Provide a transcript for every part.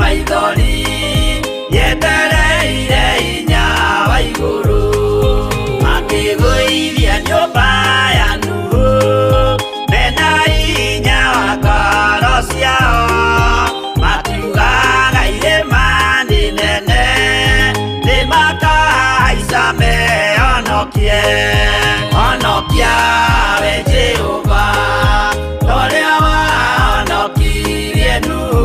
maithori yetereire hinya wa iguru makigũithia nyũmba ya Nuhu mena hinya wa ngoro ciao makiugaga irĩma nĩ nene nĩmakahaica mehonokie honokia we Jehova torĩa wahonokirie Nuhu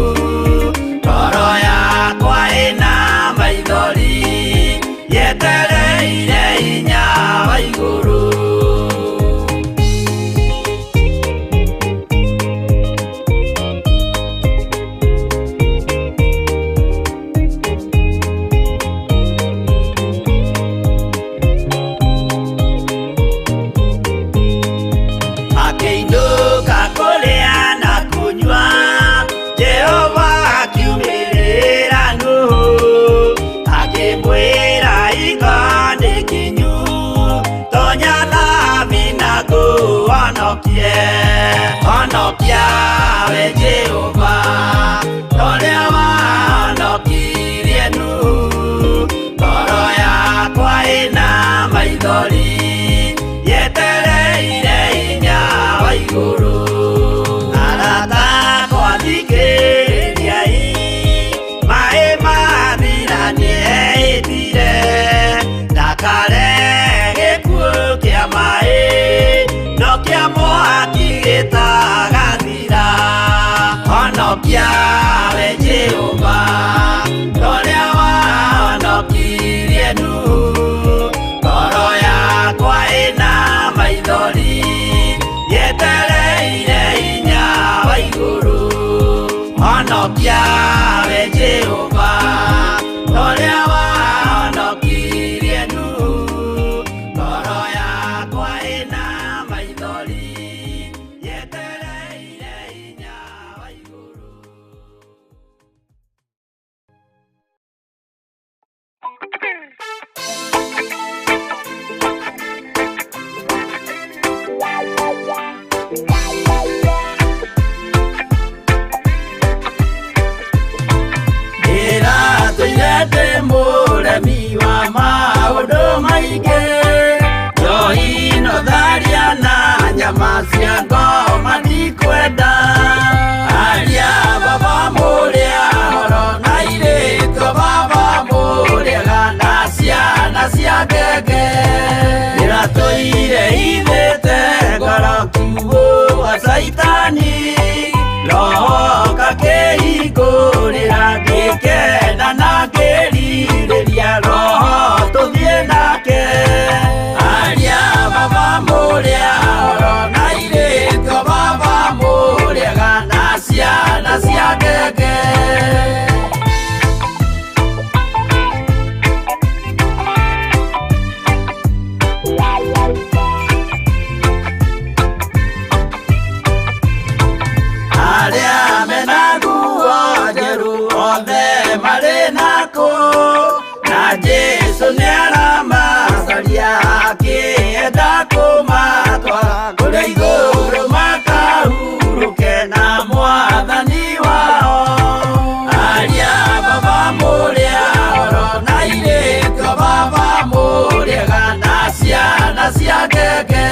ngoro yakwa ĩna maithori yetereire hinya wa igũrũ akĩinũka kũrĩa na kũnyua Jehova akiumĩrĩra Nuhu akĩmwĩra iko nĩ kinyu tonya thabi na ngũhonokie honokia we Jehova torĩa wahonokirie Nuhu ngoro yakwa ĩna maithori yetereire hinya wa igũrũ arata akwa thikĩrĩriai maĩ mathira nĩehĩtire ndakare gĩkuũ kĩa maĩ no kĩa mwaki gĩtagathira honokia we Jehova torĩa wahonokirie Nuhu ngoro yakwa ĩna maithori yetereire hinya wa igũrũ honokia we Jehova torĩa wahonokirie Nuhu ngoro yakwa ĩna maithori yetereire hinya wa igũrũ ndĩ mũremi wa maũndũ maingĩ njohino tharia na nyama cia ngoma ndikwenda aria baba mũrĩa horo na airĩtu baba mũrĩega na ciana cia ngenge ndĩratũire ithĩte ngoro kiugo wa Saitani roho kakĩhingũrĩra ngĩkena na ngĩrirĩria roho tũthiĩ nake aria baba mũrĩa horo na airĩtu baba mũrĩega na ciana cia ngenge arĩa mena nguo njerũ othe marĩ nako na Jesũ nĩaramacaria akĩenda kũmatwara kũrĩa igũrũ makahurũke na Mwathani wao aria baba mũrĩa horo na airĩtu baba mũrĩega na ciana cia ngenge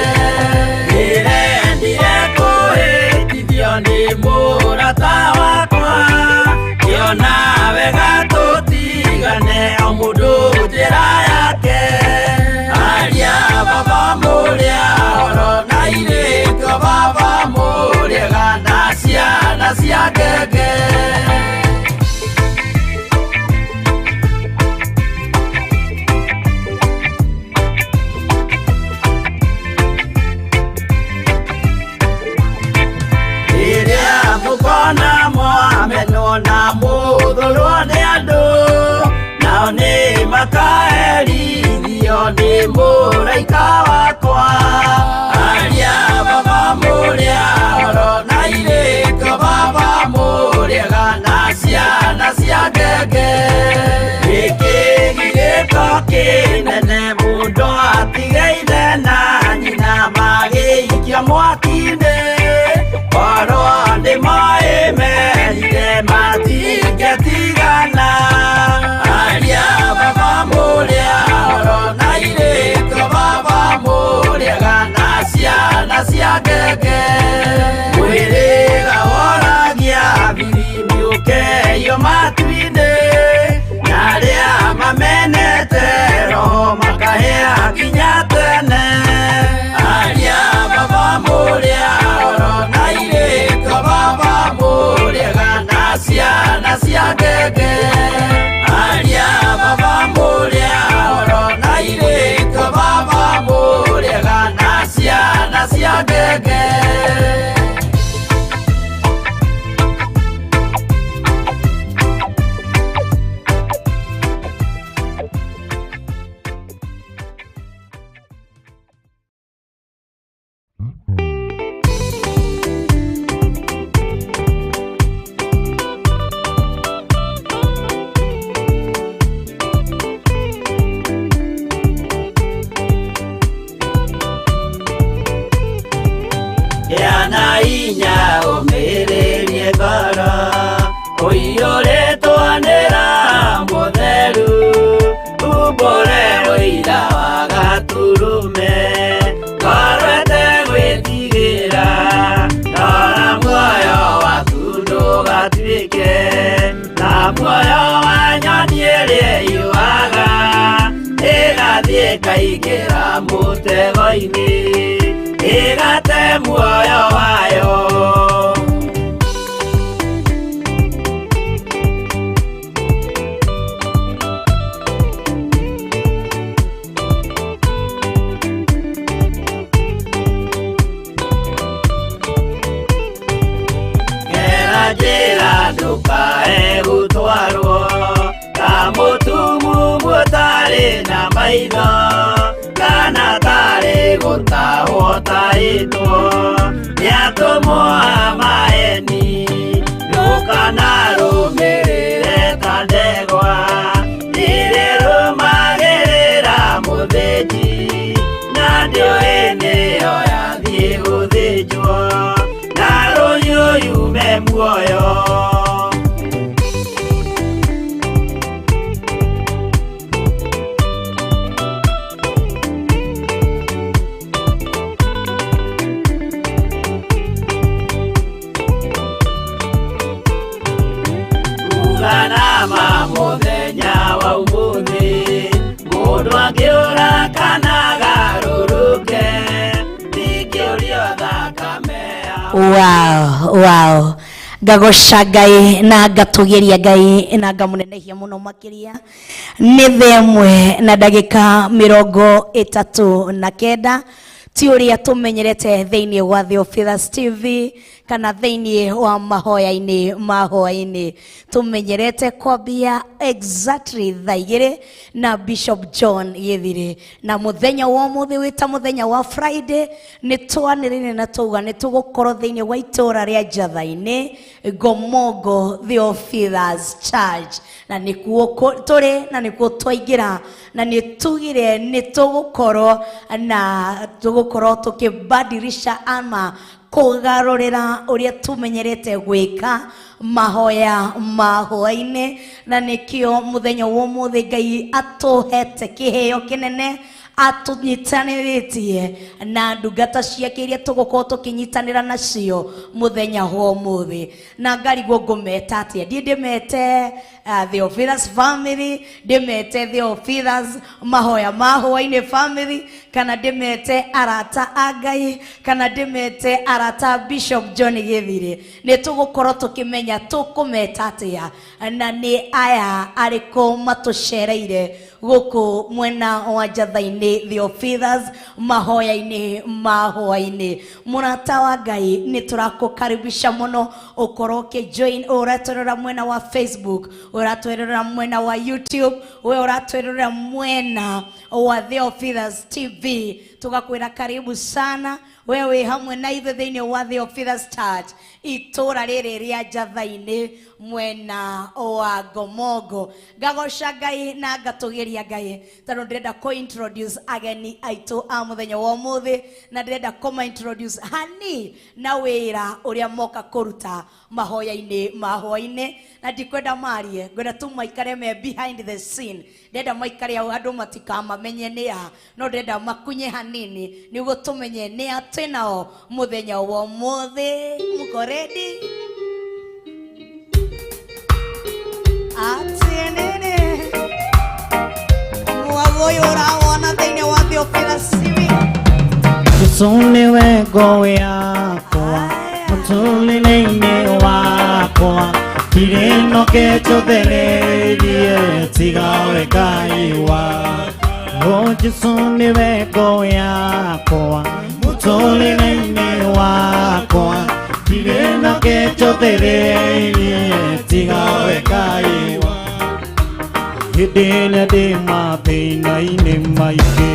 ndĩrendire kũhĩtithio nĩ mũrata wakwa kĩona wega tũtigane o mũndũ njĩra yake aria baba mũrĩa horo na airĩtu baba mũrĩega na ciana cia ngenge rĩrĩa mũkona mwamenwo na mũthũrwo nĩ andũ nao nĩ makaherithio nĩ mũraika wakwa aria baba mũrĩa horo na airĩtu baba mũrĩega na ciana cia ngenge gĩkĩ gĩgĩko kĩnene mũndũ atigeire na nyina magĩikia mwaki-inĩ korwo nĩ moĩ merire matingĩtiga ciana cia ngenge mwĩrĩga woragia birimbi ũkeyo matu-inĩ na arĩa mamenete roho makahĩa nginya tene aria baba mũrĩa oro na irĩko baba mũrĩega na ciana cia ngenge aria baba mũrĩa oro na irĩko baba mũrĩega na ciana cia ngenge yana inya ũmĩrĩrie ngoro ũiyũrĩtwanĩra mũtheru umbũre ũira wa gaturume korwete gwĩtigĩra rora muoyo waku ndũgatuĩke na muoyo wa nyoni ĩrĩa yuaga ĩgathiĩ ĩkaingĩra mũtego-inĩ ĩgate muoyo wayo gera njĩra ndũkae gũtwarwo ta mũtumu mũtarĩ na maitho kana tarĩ gũtahwo taĩtwo nĩatũmwo a maeni ndũkanarũmĩrĩre ta ndegwa nĩrĩrũmagĩrĩra mũthĩnji na ndĩũĩ nĩyo yathiĩ gũthĩnjwo na rũhiũ yume muoyo Nama mũthenya wa ũmũthĩ mũndũ angĩũra kana garũrũke ndingĩũrio thakame wow ngagoca Ngai na ngatugeria Ngai na ngamunenehia muno makiria nĩ thaa ĩmwe na ndagĩka 39 ti ũrĩa tũmenyerete thĩinĩ wa Theophilus TV kana thĩinĩ wa mahoya-inĩ ma hwaĩ-inĩ tũmenyerete kwambia exactly thaa 2 na Bishop John Gĩthiri na mũthenya wa ũmũthĩ wĩta mũthenya wa Friday nĩ twanĩrĩire na tũuga nĩ tũgũkorwo thĩinĩ wa itũũra rĩa Njatha-inĩ Gomongo Theophilus Church na nĩkuo tũrĩ na nĩkuo twaingĩra na nĩ tugire nĩ tũgũkorwo tũkĩbadilisha ama kũgarũrĩra ũrĩa tũmenyerete gwĩka mahoya ma hwaĩ-inĩ na nĩkĩo mũthenya wa ũmũthĩ Ngai atũhete kĩheo kĩnene atunyitanĩrĩtie na ndungata ciake iria tũgũkorwo tũkĩnyitanĩra nacio mũthenya wa ũmũthĩ na ngarigwo ngũmeta atĩa ndĩmete Theophilus family ndĩmete Theophilus mahoya ma hwaĩ-inĩ family kana ndĩmete arata a Ngai kana ndĩmete arata Bishop John Gĩthiri nĩ tũgũkorwo tũkĩmenya tũkũmeta atĩa na nĩ aya arĩkũ matũcereire gũkũ mwena wa Njatha-inĩ Theophilus mahoya-inĩ ma hwaĩ-inĩ mũrata wa Ngai nĩ tũrakũkaribisha mũno ũkorwo ũkĩjoin ũratwĩrora mwena wa Facebook ũratwĩrora mwena wa YouTube ũratwĩrora mwena wa Theophilus TV tugakwĩra karibu sana wewe hamwe na ithuĩ thĩinĩ wa Theophilus Church itũũra rĩrĩ rĩa Njatha-inĩ mwena wa Gomogo gagoca Ngai na ngatugiria Ngai tondũ ndĩrenda introduce ageni aitũ a mũthenya wa ũmũthĩ na ndĩrenda introduce hani na wĩra ũrĩa moka kũruta mahoya-inĩ ma hwaĩ-inĩ na ndikwenda marie ngwenda tu maikare me behind the scene ndĩrenda maikare hau andũ matikamamenye nĩ a no ndĩrenda makunye hanini nĩguo tũmenye nĩ a twĩnao mũthenya wa ũmũthĩ. Mũko ready? Atienene mwagoyo uraona thĩinĩ wa Theophilus TV Tusuni wego wakwa mũtũrĩre-inĩ wakwa kireno kĩnjũthĩrĩirie tiga we Ngai wakwa Tusuni wego wakwa mũtũrĩre-inĩ wakwa kireno kĩnjũthĩrĩirie tiga we Ngai wakwa hĩndĩ ĩrĩa ndĩ mathĩna-inĩ maingĩ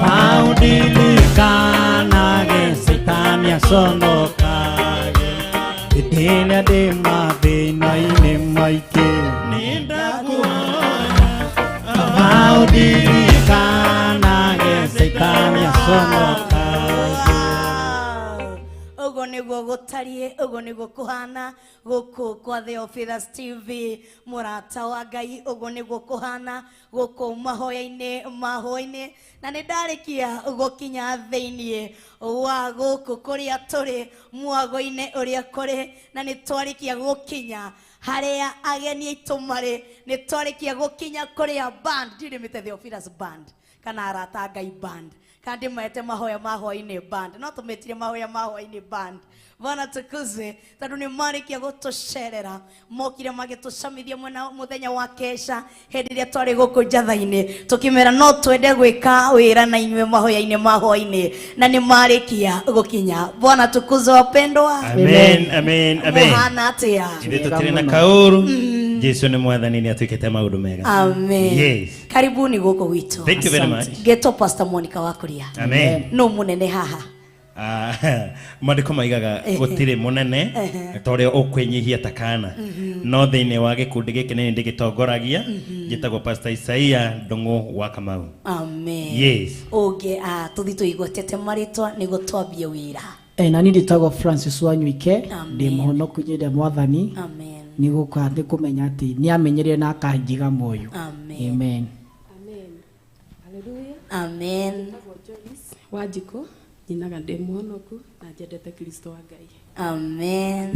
maũndirikanaga Shetani aconokaga hĩndĩ ĩrĩa ndĩ mathĩna-inĩ maingĩ maũndirikanaga Shetani aconokaga. Ugo niguo gutariĩ ugo niguo kuhana gũkũ kwa Theophilus TV mũrata wa Ngai ugo niguo kuhana gũkũ mahoya-inĩ ma hwaĩ-inĩ na nĩ ndarĩkia gũkinya thĩinĩ wa gũkũ kũrĩa tũrĩ mwago-inĩ ũrĩa kũrĩ na nĩ twarĩkia gũkinya harĩa ageni aitũ marĩ nĩ twarĩkia gũkinya kũrĩa band ndirimĩte Theophilus band kana arata Ngai band kandi maete mahoya ma hwaĩ-inĩ band no tũmetire mahoya ma hwaĩ-inĩ band Bwana tukuze tondũ nĩ marĩkia gũtũcerera mokire magĩtũcamithia mwena mũthenya wa kesha hĩndĩ ĩrĩa twarĩ gũkũ njatha-inĩ tũkĩmera no twende gwĩka wĩra na inyuĩ mahoya-inĩ ma hwaĩ-inĩ na nĩ marĩkia gũkinya. Bwana tukuze wapendwa. Amen, amen, amen. Mũhana atĩa? Ithuĩ tũtirĩ na kaũru. Jesu nĩ mwathani nĩ atwĩkĩte maũndũ mega. Amen. Yes. Karibuni gũkũ gwitũ. Thank you very much. Geto Pastor Monica wa kuria. Amen. No mũnene haha. Mandĩko maigaga gũtirĩ mũnene ta ũrĩa ũkwĩnyihia ta kana no thĩinĩ wa gĩkundi gĩkĩ nĩ ndĩgĩtongoragia njĩtagwo Pastor Isaia Ndung'u wa Kamau. Amen. Yes. Ũngĩ tũthi tũigwetete marĩtwa nĩguo twambie wĩra. Na nĩ ndĩtagwo Francis Wanyuike ndĩ mũhonoku nyende mwathani. Amen. Nĩgũka thĩ kũmenya atĩ nĩ amenyerire na akanjiga moyo. Amen. Amen. Amen. Hallelujah. Amen. Wajiko ninaga ndĩ mũhonoku na njendete Kristo wa Ngai. Amen.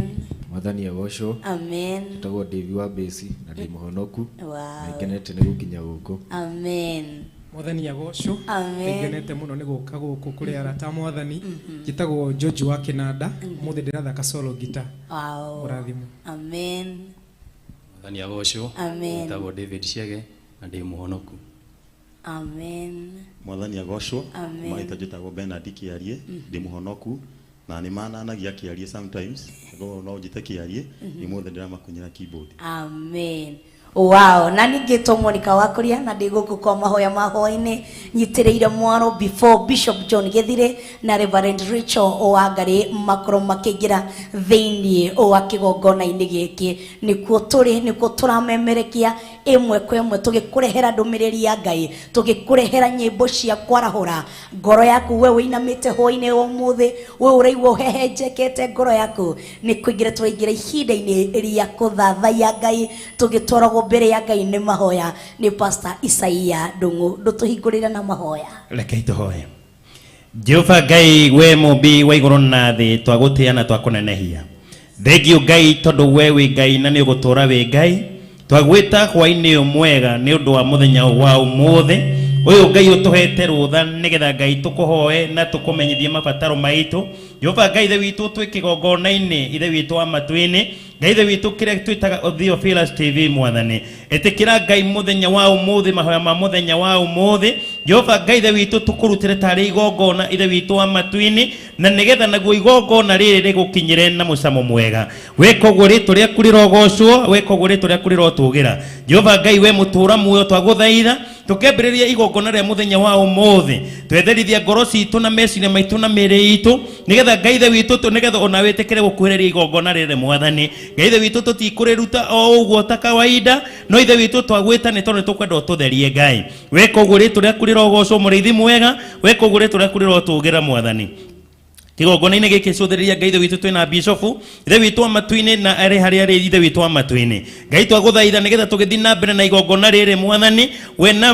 Mwathani agocwo. Amen. Ndĩtagwo David wa Besi na ndĩ mũhonoku. Wow. Na ngenete nĩ gũkinya gũkũ. Amen. Mwathani agocwo. Amen. Ngenete mũno nĩ gũka gũkũ kũrĩ arata mwathani. Njĩtagwo George wa Kinanda. Mũthĩ ndĩrathaka solo guitar. Wow. Mũrathimo. Amen. Mwathani agocwo. Amen. Njĩtagwo David Ciege na ndĩ mũhonoku. Amen. Mwathani agocwo. Amen. Maita njĩtagwo Bernard Kĩarie ndĩ mũhonoku na nĩ mananagia Kĩarie sometimes no njĩte Kĩarie mũthĩ ndĩramakunyĩra keyboard. Amen. Wow, na ningĩtwo Monica wa kuria na ndĩ gũkũ kwa mahoya ma hwaĩ-inĩ nyitĩrĩire mwaro before Bishop John Gĩthire na Reverend Rachel Owangari makorwo makĩingĩra thĩinĩ wa kĩgongona-inĩ gĩkĩ nĩkuo tũramemerekia ĩmwe kwa ĩmwe tũgĩkũrehera ndũmĩrĩri ya Ngai tũgĩkũrehera nyĩmbo cia kwarahũra ngoro yaku we wĩinamĩte hwaĩ-inĩ ũmũthĩ we ũraigua ũhehenjekete ngoro yaku nĩ kũingĩra tũraingĩra ihinda-inĩ rĩa kũthathaiya Ngai tũgĩtwaragwo mbere ya Ngai nĩ mahoya nĩ Pastor Isaia Ndung'u ndũtũhingũrĩre na mahoya. Rekei tũhoye. Jehova Ngai we mũmbi wa igũrũ na thĩ twagũtĩĩa na twakũnenehia. Thengiũ Ngai tondũ we wĩ Ngai na nĩ ũgũtũũra wĩ Ngai twagwĩta hwaĩ-inĩ ũyũ mwega nĩ ũndũ wa mũthenya wa ũmũthĩ ũyũ Ngai ũtũhete rũtha nĩgetha Ngai tũkũhoe na tũkũmenyithie mabataro maitũ. Jehova Ngai ithe witũ twĩ kĩgongona-inĩ ithe witũ wa matu-inĩ Ngai ithe witũ kĩrĩa twĩtaga Theophilus TV mwathani ĩtĩkĩra Ngai mũthenya wa ũmũthĩ mahoya ma mũthenya wa ũmũthĩ Jehova Ngai ithe witũ tũkũrutĩre tarĩ igongona ithe witũ wa matu-inĩ na nĩgetha naguo igongona rĩrĩ rĩgũkinyĩre na mũcamo mwega weka ũguo rĩtwa rĩaku rĩrogocwo weka ũguo rĩtwa rĩaku rĩrotũgĩra Jehova Ngai we mũtũũra muoyo twagũthaitha tukembereria igongona ria muthenya wa umuthi twetherithia ngoro citu na meciria maitu na mĩĩrĩ itu nigetha Ngai ithe witu nigetha ona witikire gukuhĩrĩria igongona rĩrĩ Mwathani. Ngai ithe witu tutikũrĩruta o ũguo ta kawaida, no ithe witu twagwĩta nĩ tondũ nĩtũkwenda ũtũtherie Ngai. Weka ũguo rĩtũ rĩaku rĩrogocwo mũrĩithi mwega, weka ũguo rĩtũ rĩaku rĩrotũgĩra Mwathani. Kigongona-inĩ gĩkĩ cũthĩrĩria Ngai ithe witũ twĩna bishofu ithe witũ amatu-inĩ na arĩ harĩa arĩ ithe witũ amatu-inĩ. Ngai twagũthaitha nĩgetha tũgĩthiĩ na mbere na igongona rĩrĩ Mwathani, we na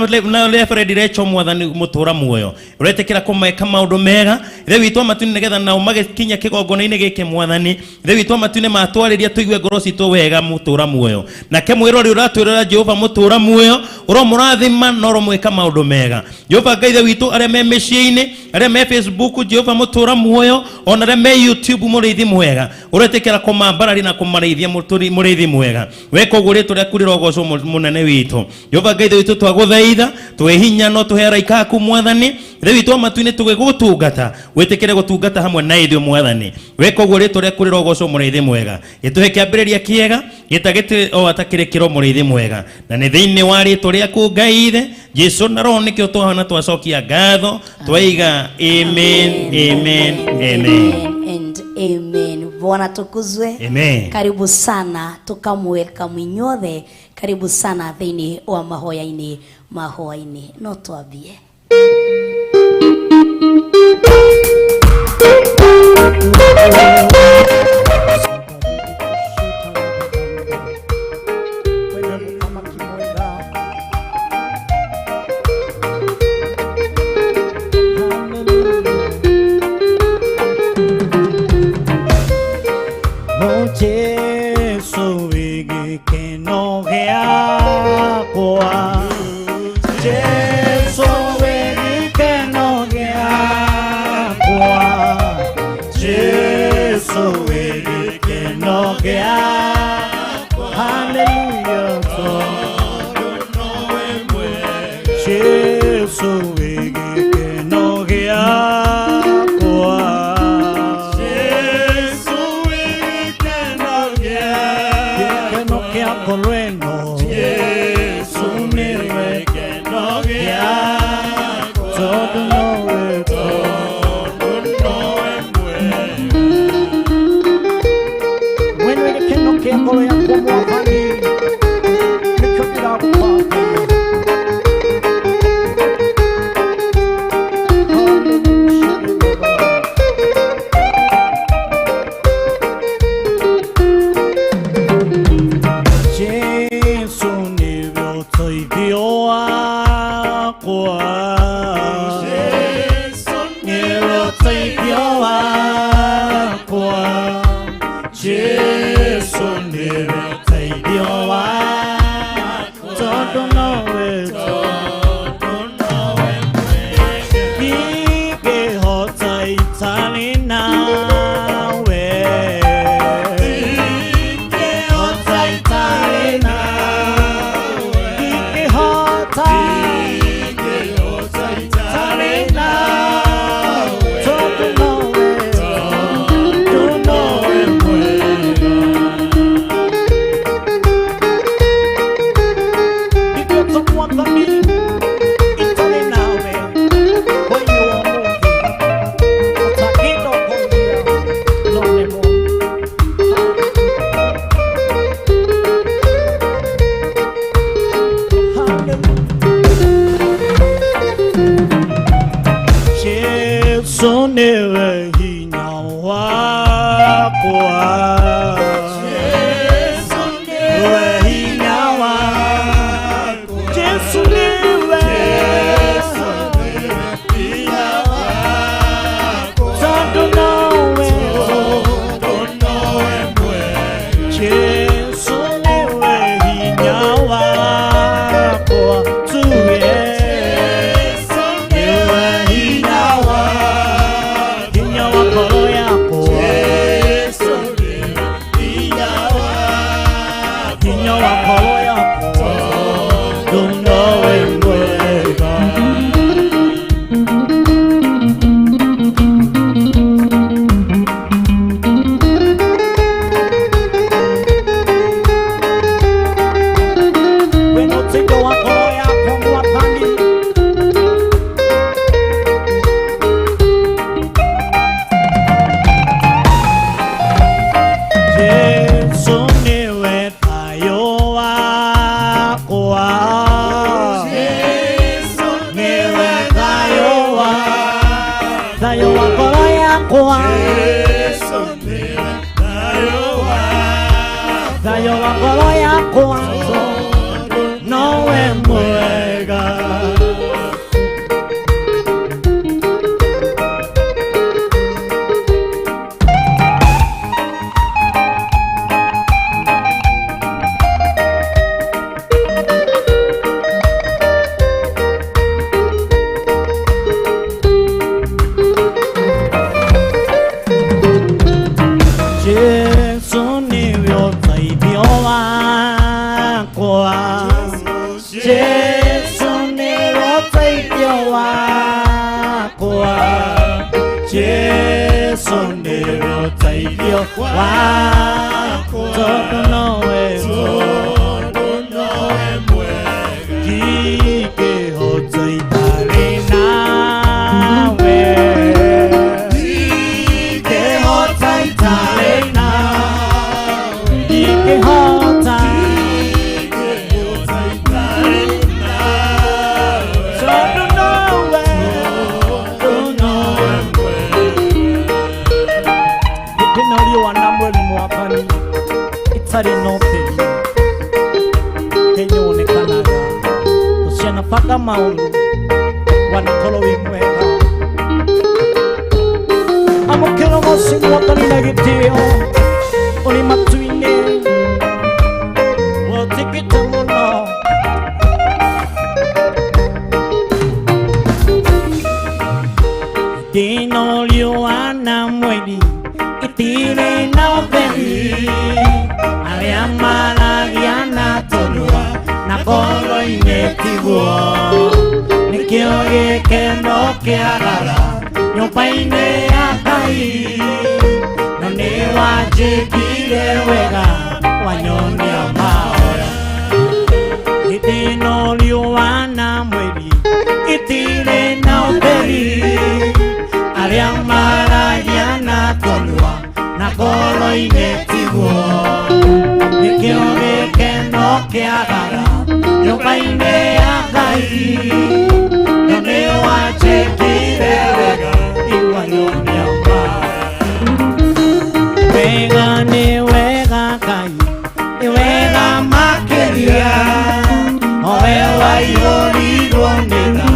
Reverend Rachel Mwathani mũtũra muoyo ũretĩkĩra kũmeka maũndũ mega ithe witũ amatu-inĩ nĩgetha nao magĩkinya kĩgongona-inĩ gĩkĩ Mwathani, ithe witũ amatu-inĩ matwarĩria tũigue ngoro citũ wega mũtũra muoyo. Nake mwĩrori ũratwĩrora Jehova mũtũra muoyo ũromũrathima na ũromwĩka maũndũ mega. Jehova Ngai ithe witũ arĩa me mĩciĩ-inĩ, arĩa me Facebook, Jehova mũtũra muoyo ona arĩa me YouTube mũrĩithi mwega ũretĩkĩra kũmambarari na kũmarĩithia mũrĩithi mwega. Weka ũguo rĩtũ rĩaku rĩrogocwo mũnene witũ. Jehova Ngai ithe witũ twagũthaitha twĩhinya no tũhe araika aku Mwathani, ithe witũ amatu-inĩ tũgĩgũtungata wĩtĩkĩre gũtungata hamwe na ithuĩ Mwathani. Weka ũguo rĩtũ rĩaku rĩrogocwo mũrĩithi mwega, gĩtũhe kĩambĩrĩria kĩega gĩtagĩtĩ o atakĩrĩkĩro mũrĩithi mwega, na nĩ thĩinĩ wa rĩtũ rĩaku Ngai ithe Jesu na Roho nĩkĩo twahana twacokia ngatho twaiga amen, amen, amen and amen. Bwana tukuzwe. Amen. Karibu sana tukamwelcome inyothe, karibu sana thĩinĩ wa mahoya-inĩ no twambie. yakwa thayo wa ngoro yakwa nowe mwega paka maulu wanakolo wimweka amukelo mosi mwotoni negitio oli matuine wotikita muno dino liwana mwedi itire na openi aliamala giana tonua na kolo inetiguo nikio gikeno kiagara nyumba-inĩ ya Ngai na nĩ wanjĩkire wega wanyonia mahoya hĩndĩ ĩno riũa na mweri itirĩ na ũtheri arĩa maragia na tũnua na ngoro-inĩ tiguo nikio gikeno kiagara nyumba-inĩ ya Ngai na nĩ wanjĩkire wega iwanyonia mahoya wega nĩ wega Ngai nĩ wega makĩria owe waihũrirwo nĩ tha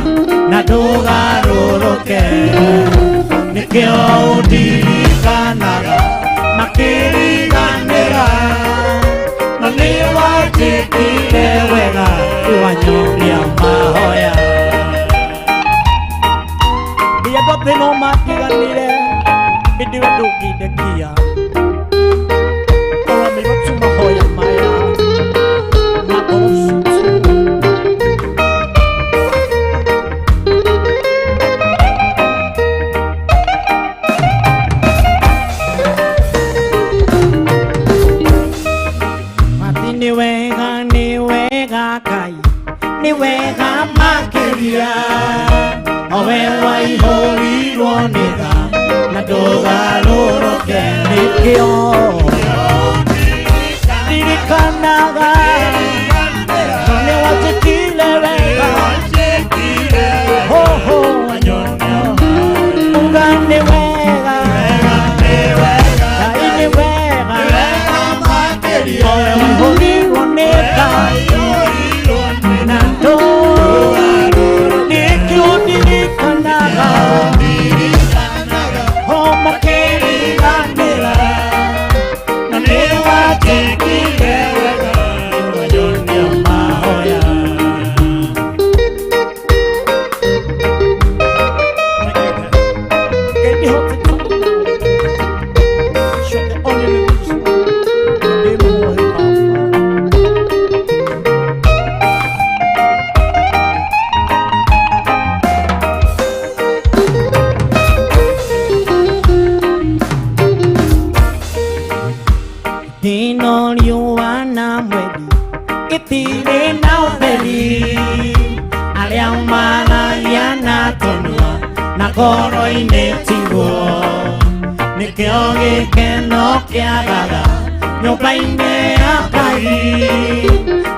na ndũgarũrũke nĩkĩo ũndirikanaga makĩriganĩra na nĩ wanjĩkire wega iwanyonia mahoya ndiendwo thĩ no makĩganire ĩndĩ we ndũngĩndekia oramĩirwo tu mahoya maya na ngoro ciitũ ati nĩ wega Ngai nĩ wega makĩria owe waihũrirwo nĩ tha na ndũgarũrũke nĩkĩo ndirikanaga nĩ wanjĩkire wega hoho wanyonia uga nĩ wega Ngai nĩ wega owe waihũrirwo nĩ tha na ndũgarũrũke nĩkĩo ndirikanaga makĩriganĩra na nĩ wanjĩkire wega iwanyonia mahoya dino riũa na mweri itirĩ na ũtheri arĩa maragia na tũnua na ngoro-inĩ tiguo nĩkĩo gĩkeno kĩagaga nyũmba-inĩ ya Ngai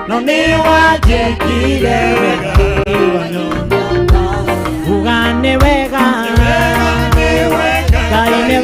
no nĩ wanjĩkire wega iwanyonia uga nĩ wega Ngai nĩ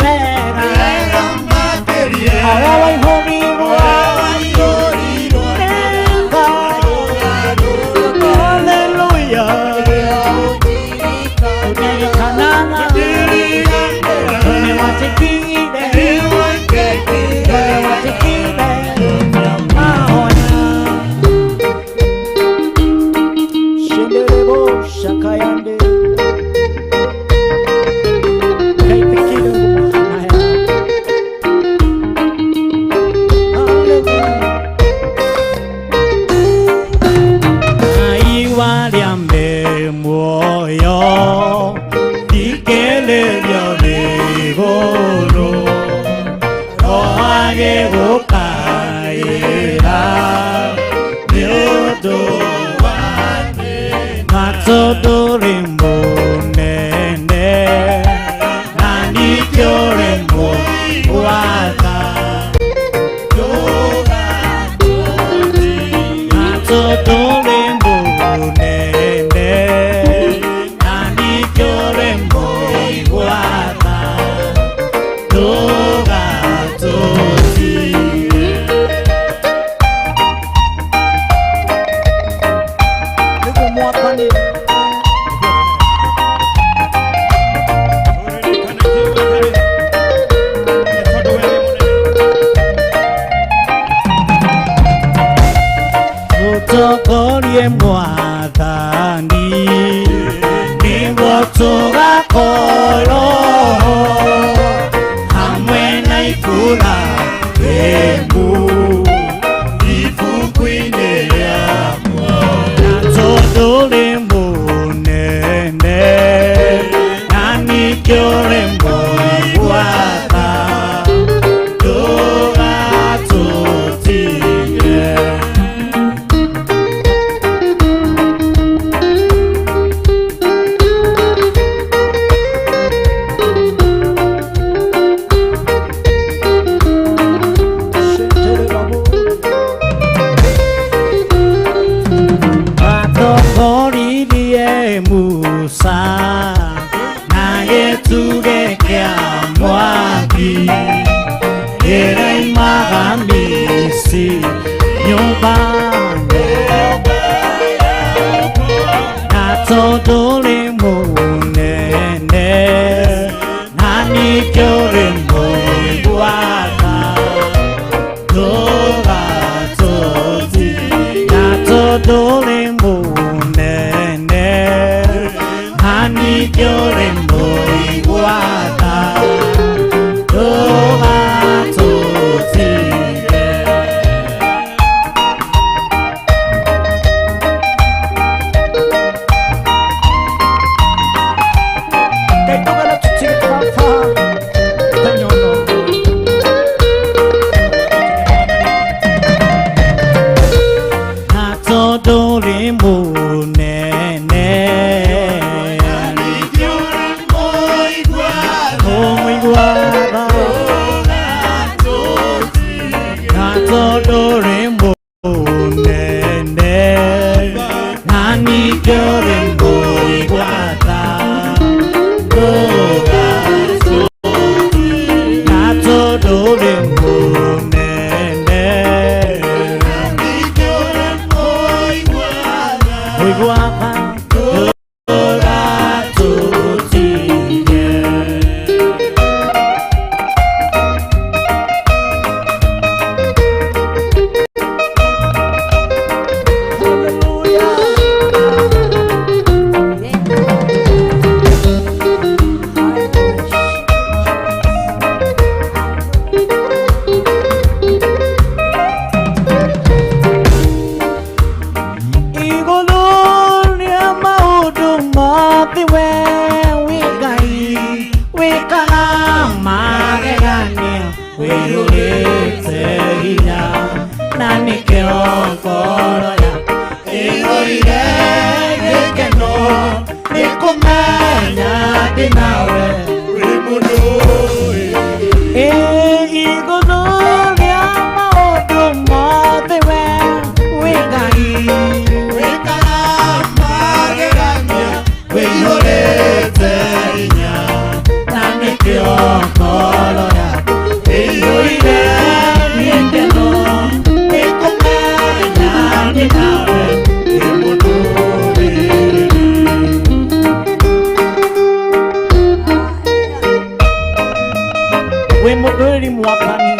we mudhuri mwakani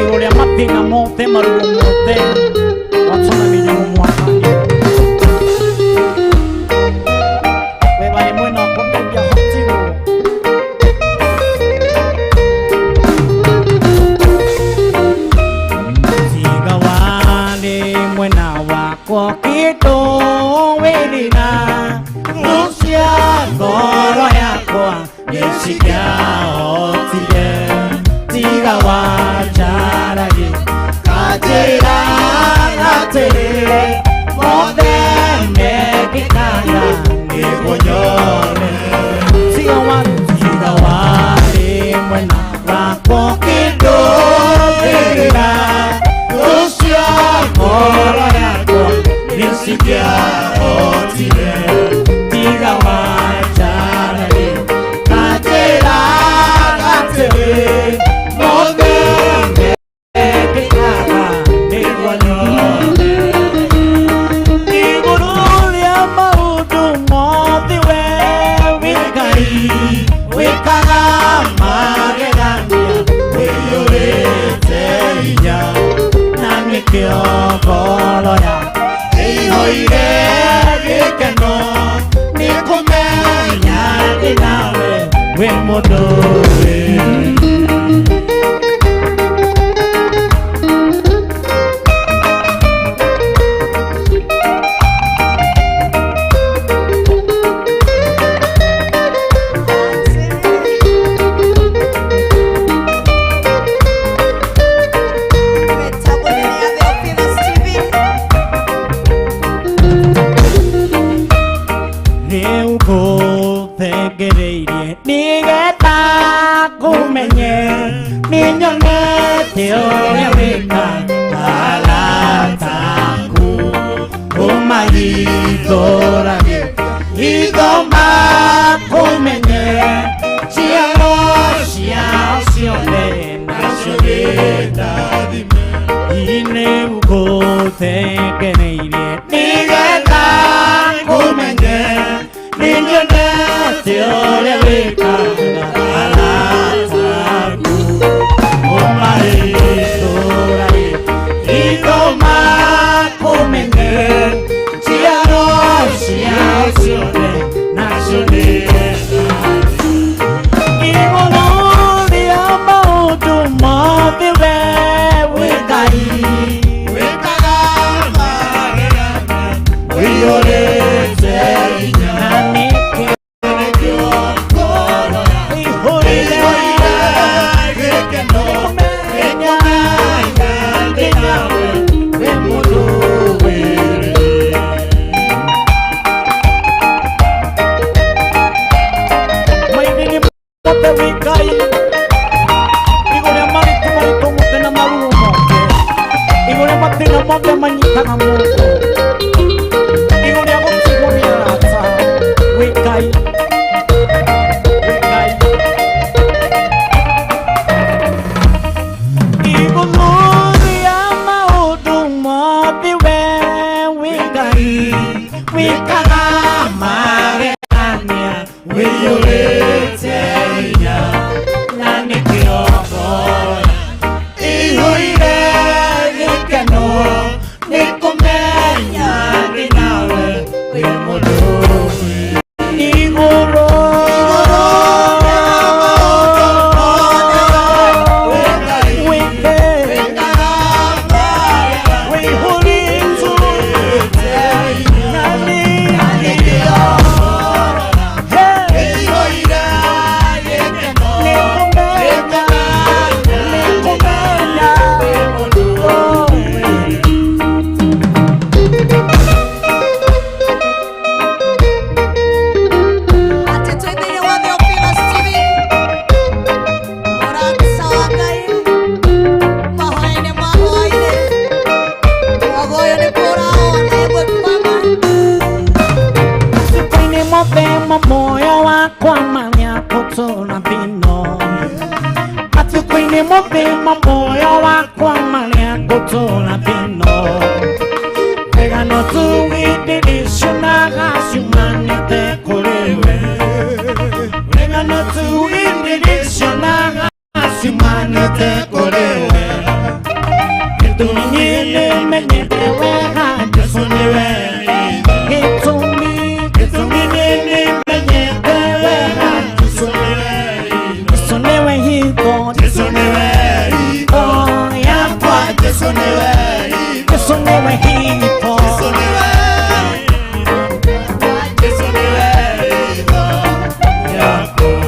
igore mathina mothe maruo mothe watona ni mwakani we bali mwena wakombea hatiru tiga wale mwena wako kido welina Lucia goro yakwa nisikiaotire tiga wajarage kajira gatere mothe mekikana nigunyone tiga wale mwena wako kidorira Lucia goro yakwa nisikiaotire tiga wajarage kajira gatere mothe mekikana nigunyone igurulia maudu mothi we wikai wikaga magegania wiyurite hinya na nikio ngoro ya ihoire gikeno nikumenya ndi nawe we mundu niguthegereirie nigetha ngumenye ninyonete uria wikaga arataku umahithũrage ithoma kumenye ciaro ciao ciothe nacio nĩ ndathime niguthegereirie nigetha ngumenye ninyonete uria wikaga arataku umahithũrage ithoma kumenye ciaro ciao ciothe nacio nĩ igũrũ rĩa maũndũ mothe we wĩ Ngai wĩkaga magegania wĩiyũrĩte hinya na nĩkĩo ngoro ĩihũrire gĩkeno menya ndi nawe wĩ mũndũ wĩrĩ maithini mothe wĩ Ngai igũrĩa maritũ mothe na maruo mothe igũrĩa mathĩna mothe manyitaga mũndũ igũrĩa gũtigwo nĩ arata wĩ Ngai wĩ Ngai igũrũ rĩa maũndũ mothe we wĩ Ngai wĩkaga magegania wĩiyũrĩte hinya na nĩkĩo ngoro ĩihũire gĩkeno nĩkũmenya ndĩ nawe wĩ mũndũ igũrũ moyo wakwa manya kutona vino atukwini muthima moyo wakwa manya kutona vino wegano tuwidirishunaga ciumanite kuriwe wegano tuwidirishunaga simanete kolewe Gitumi menyete wega Yesu niwe Gitumi menyete wega Yesu niwe hito Yesu niwe hito yakwa Yesu niwe hito Yesu niwe hito Yesu niwe hito yakwa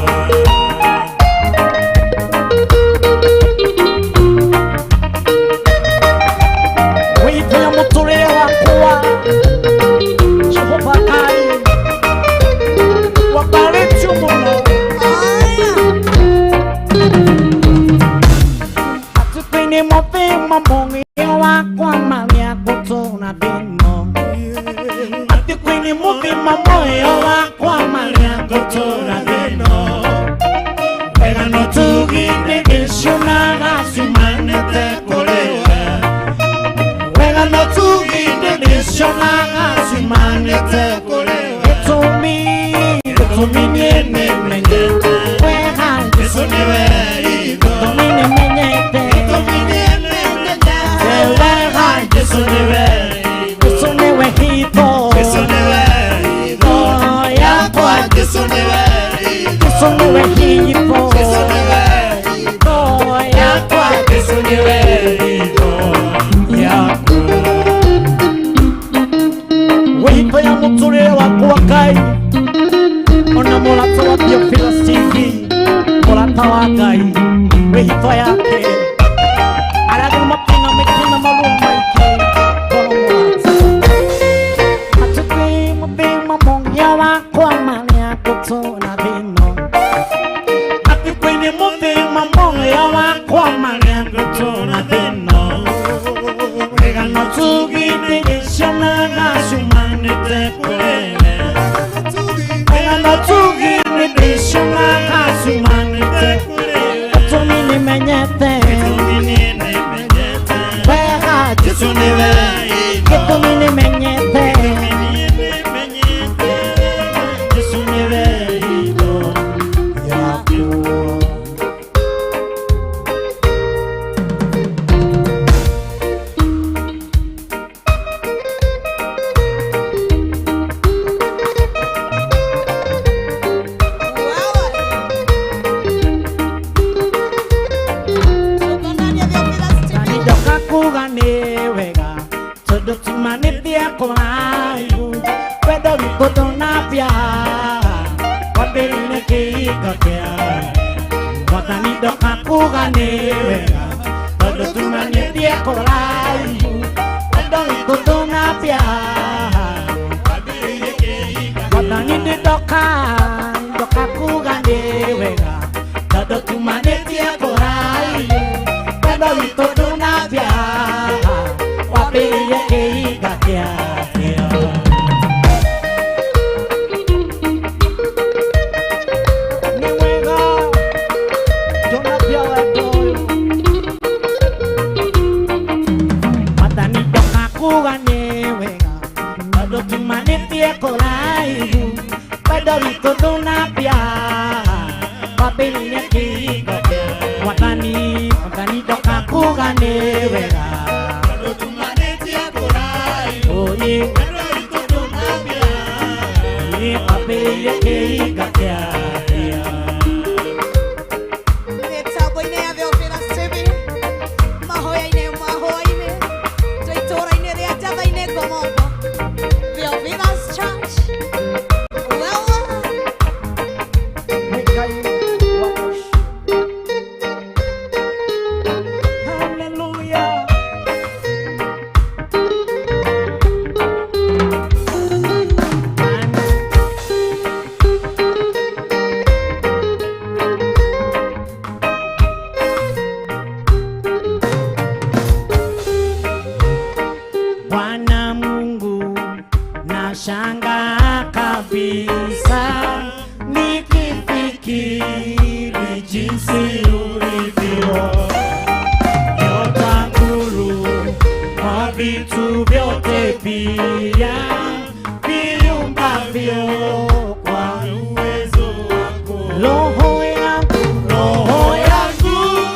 vitu vyote pia viumbavyo kwa uwezo wako. Roho yangu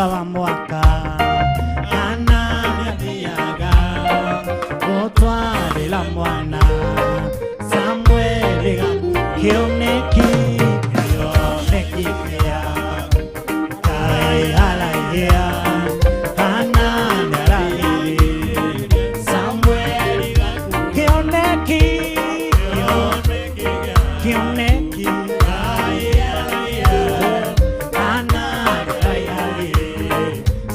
thutha wa mwaka ananiathiaga gũtwarĩra mwana Samueli kĩoneki kĩa Ngai araihia ananiarahire Samueli kĩoneki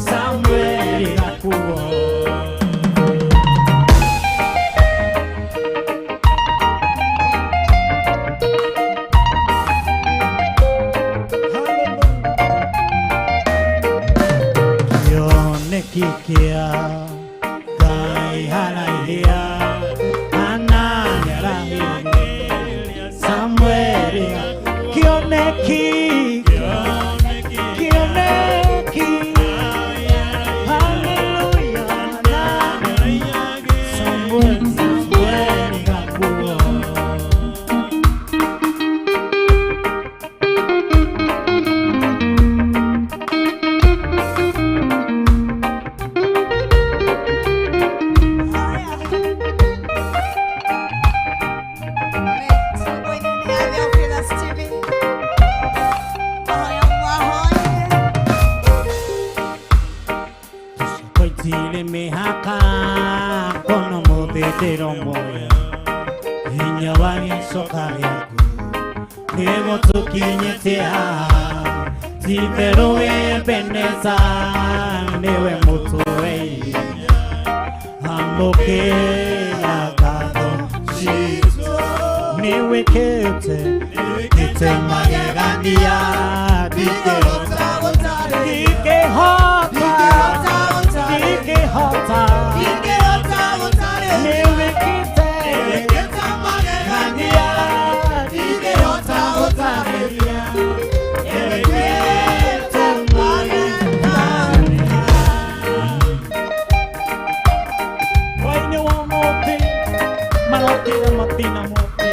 Samueli gakuo kĩoneki kĩa Ngai araihia ananiarahire Samueli kĩoneki hallelujah Samueli gakuo Koitile mihaka kono mudetero moya Hinya wani soka yaku Evo tukinyetea Zibero ebeneza Newe mutuwei Amboke agado shito Newe kete magegania Dike hota Newe kete magegania Dike hota Newe kete magegania Waine wa mote Malotira matina mote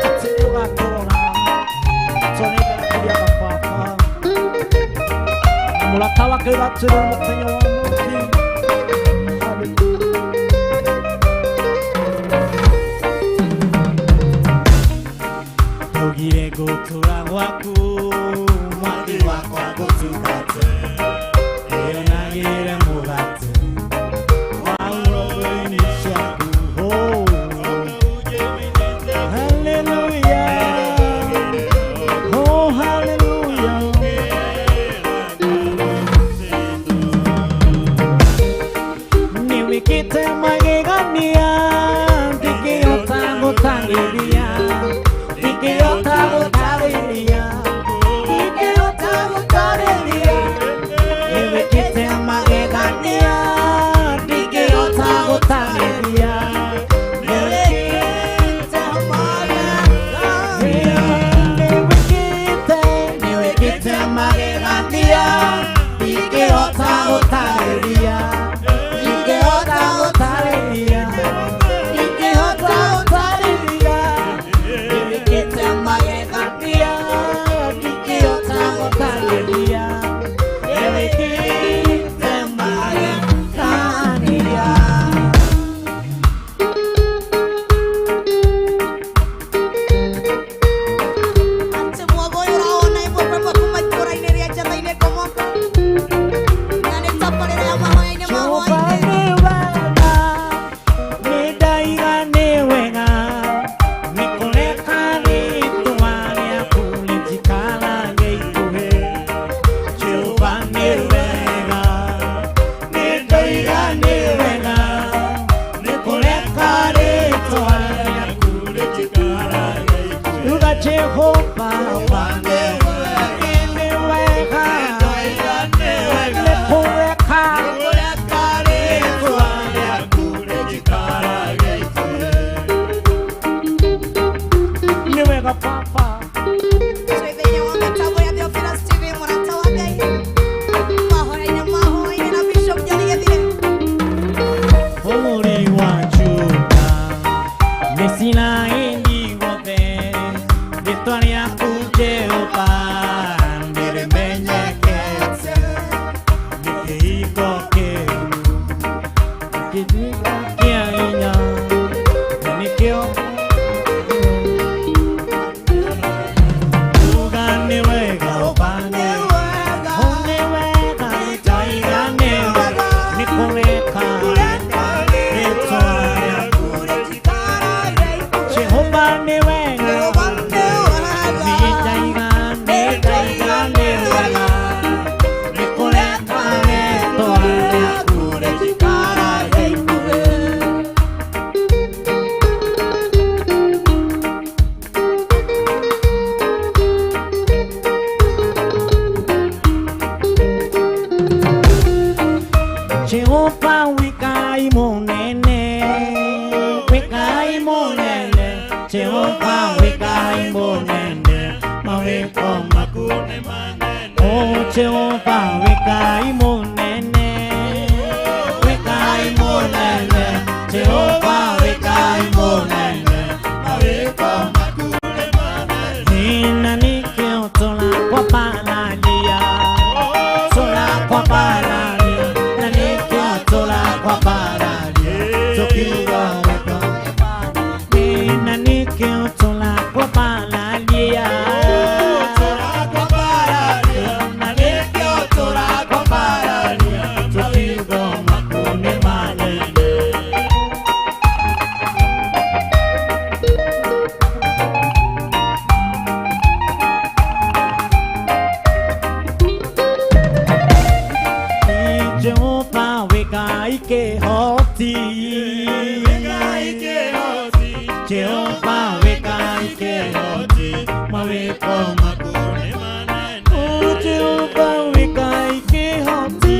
Atsuga torona Sonega kuria kapapa Mulatawa kira tsuru mutenya wa mote Togire gutura waku Mwagi wakwa gutukate Iyo nagire mugate Hallelujah. Oh, hallelujah. Niwikite magegania, dikiyota gutangiria, dikiyota gutariria, dikiyota gutariria. Niwikite magegania, dikiyota gutariria. Jehovah, Jehova we Ngai munene, mawiko maku nĩ manene. Oh Jehova we Ngai munene, we Ngai munene, Jehova we Ngai munene, mawiko maku nĩ manene. Nina nikio tola kwa panalia, tola kwa panalia, na nikio tola kwa panalia, tokiwa weko. Nina nikio tola kwa panalia, tola kwa panalia, na nikio tola kwa panalia, tokiwa maku nĩ manene. Jehova we Ngai kehoti, Jehova we Ngai kehoti, mawiko maku nĩ manene. Oh Jehova we Ngai kehoti,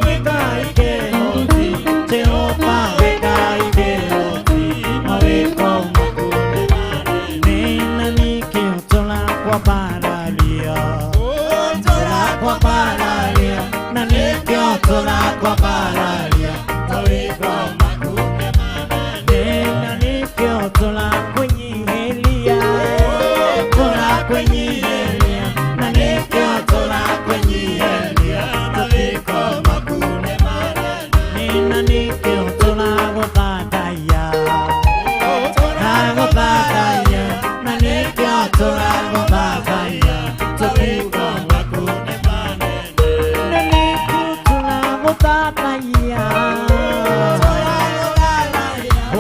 we Ngai kehoti, Jehova we Ngai kehoti, mawiko maku nĩ manene. Nina nikio tola kwa panalia, tola kwa panalia, na nikio tola kwa panalia, mawiko maku nĩ manene. Na nikio tola kwenye helia, tola kwenye helia, na nikio tola kwenye helia, mawiko maku nĩ manene. Na nikio tola gũthathaiya, gũthathaiya, na nikio tola gũthathaiya, mawiko maku nĩ manene. Na nikio tola gũthathaiya,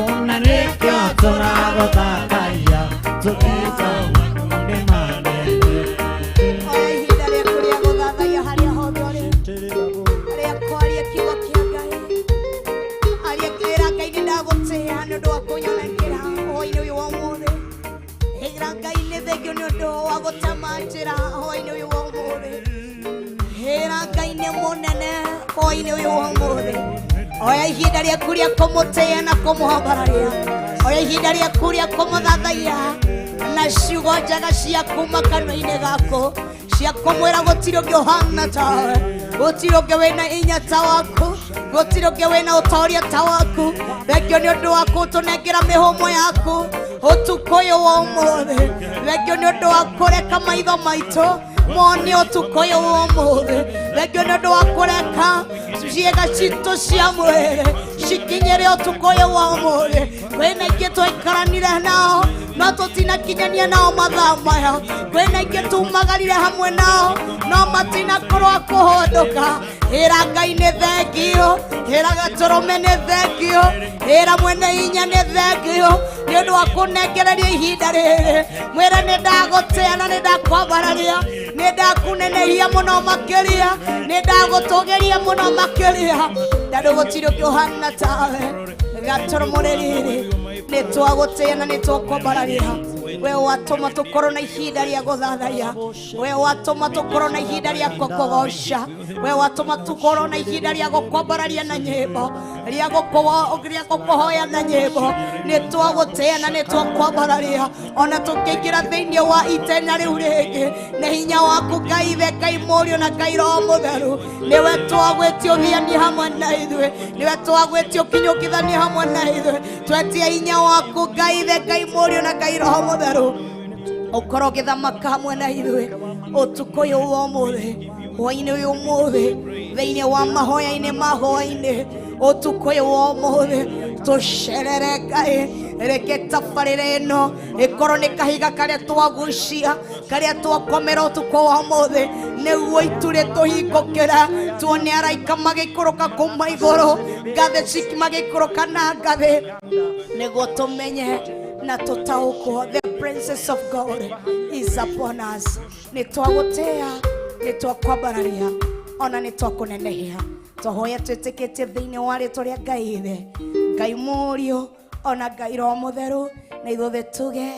una nikio tola gũthathaiya, mawiko maku nĩ manene. Oya ihinda rĩaku rĩa gũthathaiya harĩa hothe ũrĩ. Harĩa kwaria kiugo kĩa Ngai. Aria kwĩra Ngai nĩ ndagũtĩĩa nĩ ũndũ wa kũnyonekera hwaĩ-inĩ ũyũ wa ũmũthĩ. Ĩra Ngai nĩ thengio nĩ ũndũ wa gũtema njĩra hwaĩ-inĩ ũyũ wa ũmũthĩ. Ĩra Ngai nĩ mũnene hwaĩ-inĩ ũyũ wa ũmũthĩ. Oya ihinda rĩaku rĩa kũmũtĩĩa na kũmũhombararia. Oya ihinda rĩaku rĩa kũmũthathaiya na ciugo njega cia kuma kanua-inĩ gaku cia kũmwĩra gũtirĩ ũngĩ ũhana tawe, gũtirĩ ũngĩ wĩna hinya ta waku, gũtirĩ ũngĩ wĩna ũtoria ta waku. Thengio nĩ ũndũ wa gũtũnengera mĩhũmũ yaku ũtukũ ũyũ wa ũmũthĩ. Thengio nĩ ũndũ wa kũreka maitho maitũ mone ũtukũ ũyũ wa ũmũthĩ. Thengio nĩ ũndũ wa kũreka ciĩga citũ cia mwĩrĩ cikinyĩre ũtukũ ũyũ wa ũmũthĩ. Kwĩna ingĩ twaikaranire nao no tũtinakinyania nao mathaa maya. Kwĩna ingĩ tumagarire hamwe nao no matinakorwo a kũhũndũka. Ĩra Ngai nĩ thengio, ĩra Gatũrũme nĩ thengio, ĩra Mwene Hinya nĩ thengio nĩ ũndũ wa kũnengereria ihinda rĩrĩ. Mwĩre nĩ ndagũtĩĩa na nĩ ndakwambararia, nĩ ndakũnenehia mũno makĩria, nĩ ndagũtũgĩria mũno makĩria. Tondũ gũtirĩ ũngĩ ũhana tawe. Gatũrũme rĩrĩ nĩ twagũtĩĩa na nĩ twakwambararia. We watũma tũkorwo na ihinda rĩa gũthathaiya, we watũma tũkorwo na ihinda rĩa kũkũgoca, we watũma tũkorwo na ihinda rĩa gũkwambararia na nyĩmbo, rĩa gũkũhoya na nyĩmbo. Nĩ twagũtĩĩa na nĩ twakwambararia ona tũkĩingĩra thĩinĩ wa itenya rĩu rĩngĩ. Nĩ hinya waku Ngai Ithe, Ngai Mũriũ na Ngai Roho Mũtheru, nĩwe twagwĩtio ũthiani hamwe na ithuĩ, nĩwe twagwĩtio ũkinyũkithania hamwe na ithuĩ. Twetie hinya waku Ngai Ithe, Ngai Mũriũ na Ngai Roho Mũtheru ũkorwo ũgĩthamaka hamwe na ithuĩ ũtukũ ũyũ wa ũmũthĩ, hwaĩ-inĩ ũyũ ũmũthĩ, thĩinĩ wa mahoya-inĩ ma hwaĩ-inĩ ũtukũ ũyũ wa ũmũthĩ. Tũcerere Ngai, reke tabarĩra ĩno ĩkorwo nĩ kahiga karĩa twagucia, karĩa twakomera ũtukũ wa ũmũthĩ, nĩguo itu rĩtũhingũkĩra. Tuone araika magĩikũrũka kuma igũrũ, ngathĩ magĩikũrũka na ngathĩ, nĩguo tũmenye na tũtaũkwo the presence of God is upon us. Nĩ twagũtĩĩa, nĩ twakwambararia, ona nĩ twakũnenehia. Twahoya twĩtĩkĩtie thĩinĩ wa rĩĩtwa rĩa Ngai Ithe, Ngai Mũriũ ona Ngai Roho Mũtheru, na ithuothe tuge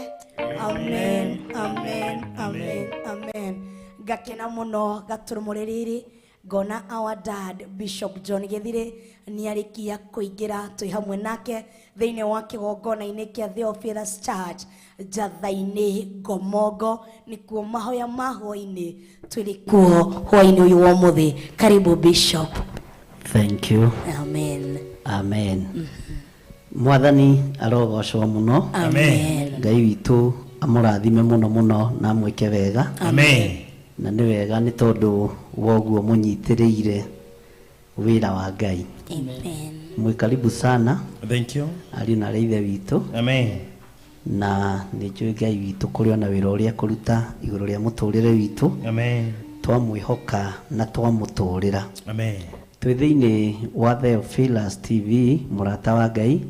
amen, amen, amen, amen. Ngakena mũno Gatũrũme rĩrĩ ngona our dad Bishop John Githire ni arikia kuingira twi hamwe nake thiini wa kigongona-ini kia Theophilus Church Jathaini Gomongo ni kuo mahoya mahwa-ini twiri kuo hwa-ini uyu wa muthi. Karibu Bishop. Thank you. Amen. Amen. Mwathani arogocwo muno. Amen. Ngai witu amurathime muno muno na mwike wega. Amen. Na ni wega ni tondu woguo munyitiriire wira wa Ngai. Amen. Mwi karibu sana. Thank you. Ali na reithe witu. Amen. Na ni njui Ngai witu kuri ona wira uria kuruta iguru ria muturire witu. Amen. Twamwihoka na twamuturira. Amen. Twi thiini wa Theophilus TV murata wa Ngai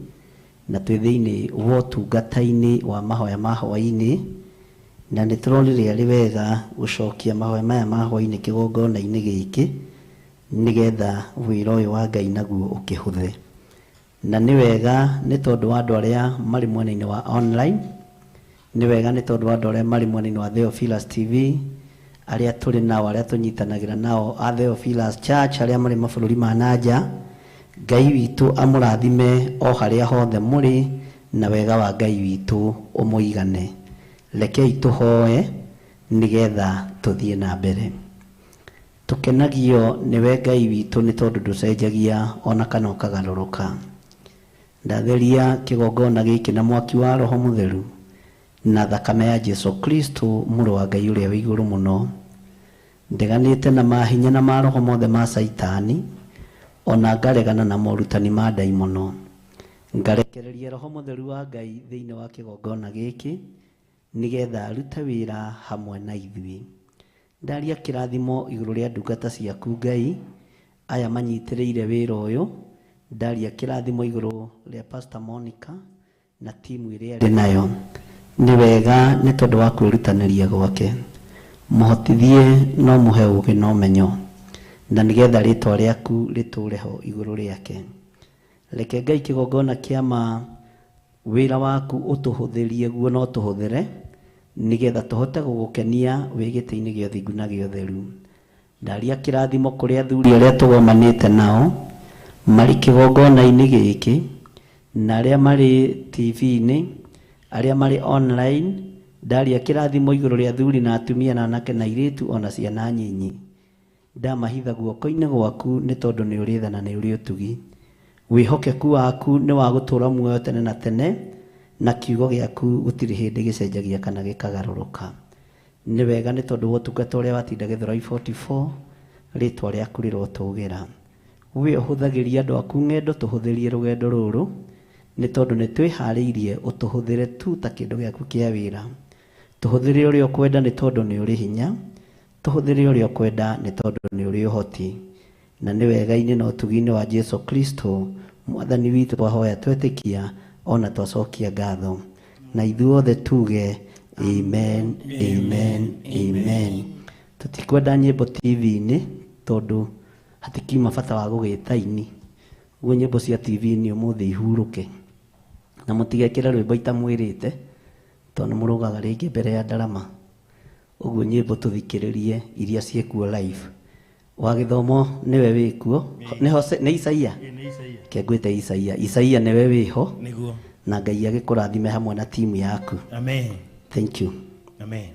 na twi thiini wa utungata-ini wa mahoya mahwa-ini na nĩ tũronire arĩ wega gũcokia mahoya maya mahwa-ini kĩgongona-inĩ gĩkĩ nĩgetha wĩra ũyũ wa Ngai naguo ũkĩhũthe. Na nĩ wega nĩ tondũ wa andũ arĩa marĩ mwena-inĩ wa online, nĩ wega nĩ tondũ wa andũ arĩa marĩ mwena-inĩ wa Theophilus TV, arĩa tũrĩ nao, arĩa tũnyitanagĩra nao a Theophilus Church, arĩa marĩ mabũrũri ma nanja. Ngai witũ amũrathime o harĩa hothe mũrĩ na wega wa Ngai witũ ũmũigane. Rekei tũhoe nĩgetha tũthiĩ na mbere. Tũkenagio nĩwe Ngai witũ nĩ tondũ ndũcenjagia ona kana ũkagarũrũka. Ndatheria kĩgongona gĩkĩ na mwaki wa Roho Mũtheru na thakame ya Jesu Kristo mũrũ wa Ngai ũrĩa wĩ igũrũ mũno. Ndeganĩte na mahinya na maroho mothe ma Saitani, ona ngaregana na morutani ma ndaimono. Ngarekereria Roho Mũtheru wa Ngai thĩinĩ wa kĩgongona gĩkĩ nĩgetha arute wĩra hamwe na ithuĩ. Ndaria kĩrathimo igũrũ rĩa ndungata ciaku Ngai aya manyitĩrĩire wĩra ũyũ. Ndaria kĩrathimo igũrũ rĩa Pastor Monica na timu ĩrĩa arĩ nayo. Nĩ wega nĩ tondũ wa kwĩrutanĩria gwake. Mũhotithie no mũhe ũũgĩ na ũmenyo na nĩgetha rĩtwa rĩaku rĩtũũre ho igũrũ rĩake. Reke Ngai kĩgongona kĩama wĩra waku ũtũhũthĩrie guo no tũhũthĩre nĩgetha tũhote gũgũkenia wĩ gĩtĩ-inĩ gĩa ũthingu na gĩa ũtheru. Ndaria kĩrathimo kũrĩ athuri arĩa tũgomanĩte nao marĩ kĩgongona-inĩ gĩkĩ na arĩa marĩ TV-inĩ, arĩa marĩ online. Ndaria kĩrathimo igũrũ rĩa athuri na atumia na anake na airĩtu ona ciana nyinyi. Ndamahitha guoko-inĩ gwaku nĩ tondũ nĩ ũrĩ tha na nĩ ũrĩ ũtugi. Wĩhokeku waku nĩ wa gũtũũra muoyo tene na tene na kiugo gĩaku gũtirĩ hĩndĩ gĩcenjagia kana gĩkagarũrũka. Nĩ wega nĩ tondũ wa ũtungata ũrĩa watinda Gĩthũrai 44 rĩtwa rĩaku rĩrotũgĩra. We ũhũthagĩria andũ aku ng'endo tũhũthĩrie rũgendo rũrũ nĩ tondũ nĩ twĩharĩirie ũtũhũthĩre tu ta kĩndũ gĩaku kĩa wĩra. Tũhũthĩre ũrĩa ũkwenda nĩ tondũ nĩ ũrĩ hinya. Tũhũthĩre ũrĩa ũkwenda nĩ tondũ nĩ ũrĩ ũhoti. Na nĩ wega-inĩ na ũtugi-inĩ wa Jesu Kristo Mwathani witũ twahoya twetĩkia ona twacokia ngatho. Na ithuothe tuge amen, amen, amen. Tũtikwenda nyĩmbo TV-inĩ tondũ hatikiuma bata wa gũgĩtaini. Ũguo nyĩmbo cia TV-inĩ ũmũthĩ ihurũke. Na mũtigekĩre rwĩmbo itamwĩrĩte tondũ mũrũgaga rĩngĩ mbere ya ndarama. Ũguo nyĩmbo tũthikĩrĩrie iria ciĩkuo live. Wa gĩthomo nĩwe wĩkuo. Nĩ Isaia? Ke ngwĩte Isaia. Isaia nĩwe wĩho. Nĩguo. Na Ngai agĩkũrathime hamwe na timu yaku. Amen. Thank you. Amen.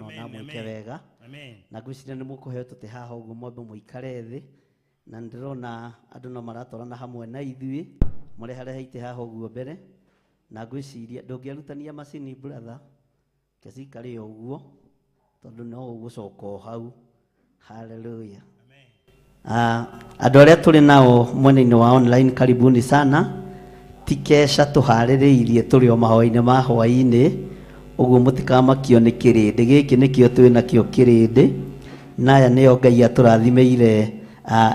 Amen, mwike amen. wega Amen. na ngwiciria nĩ mũkũheo tũtĩ haha ũguo mwambe mũikare thĩ na ndĩrona andũ no maratwarana hamwe na ithuĩ mũreharehe itĩ haha ũguo mbere na ngwiciria ndũngĩarutania macini brother kĩcikare ũguo tondũ no ũgũcoka o hau. Haleluya. Andũ arĩa tũrĩ nao mwena-inĩ wa online karibuni sana, ti kesha tũharĩrĩirie tũrĩ o mahoya-inĩ ma hwaĩ-inĩ, ũguo mũtikamakio nĩ kĩrĩndĩ gĩkĩ nĩkĩo twĩ nakĩo kĩrĩndĩ, na aya nĩo Ngai atũrathimĩire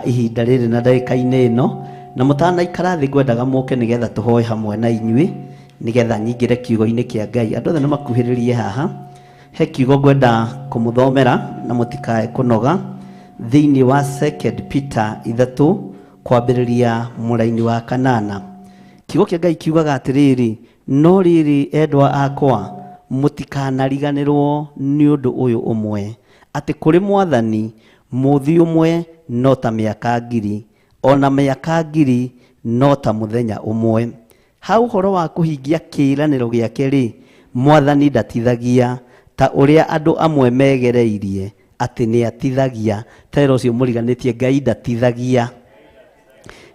ihinda rĩrĩ na ndagĩka-inĩ ĩno, na mũtanaikara thĩ ngwendaga mũke nĩgetha tũhoe hamwe na inyuĩ nĩgetha nyingĩre kiugo-inĩ kĩa Ngai. Andũ othe nĩmakuhĩrĩrie haha, he kiugo ngwenda kũmũthomera na mũtikae kũnoga thĩinĩ wa 2 Peter 3 kwambĩrĩria mũraini wa 8. Kiugo kĩa Ngai kiugaga atĩrĩrĩ, no rĩrĩ endwa akwa mũtikanariganĩrwo nĩ ũndũ ũyũ ũmwe, atĩ kũrĩ Mwathani mũthia ũmwe no ta mĩaka 1000, ona mĩaka 1000 no ta mũthenya ũmwe. Ha ũhoro wa kũhingia kĩĩranĩro gĩake rĩ, Mwathani ndatithagia ta ũrĩa andũ amwe megereirie atĩ nĩ atithagia. Tero ũcio mũriganĩtie, Ngai ndatithagia.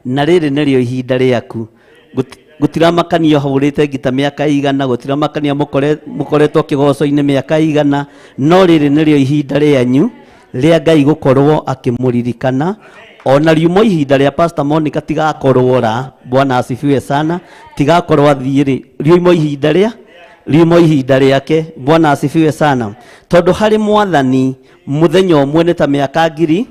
Na rĩrĩ nĩrĩo ihinda rĩaku. Gũtiramakania hũrĩte ngita mĩaka igana, gũtiramakania mũkoretwo kĩgoco-inĩ mĩaka igana, no rĩrĩ nĩrĩo ihinda rĩanyu rĩa Ngai gũkorwo akĩmũririkana. Ona riumo ihinda rĩa Pastor Monica tigakorwo ra, Bwana asifiwe sana, tigakorwo athiĩ riumo ihinda rĩake, Bwana asifiwe sana. Tondũ harĩ Mwathani mũthenya ũmwe nĩ ta mĩaka 1000.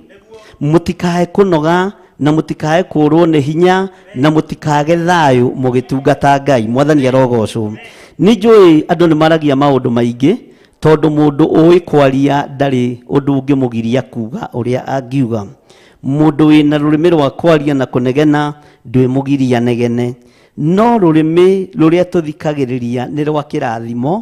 Mũtikae kũnoga na mũtikae kũrwo nĩ hinya na mũtikage thayũ mũgĩtungata Ngai. Mwathani arogocwo. Nĩ njũĩ andũ nĩ maragia maũndũ maingĩ, tondũ mũndũ ũĩ kwaria ndarĩ ũndũ ũngĩmũgiria kuga ũrĩa angiuga. Mũndũ wĩna rũrĩmĩ rwa kwaria na kũnegena ndwĩmũgiria negene, no rũrĩmĩ rũrĩa tũthikagĩrĩria nĩ rwa kĩrathimo,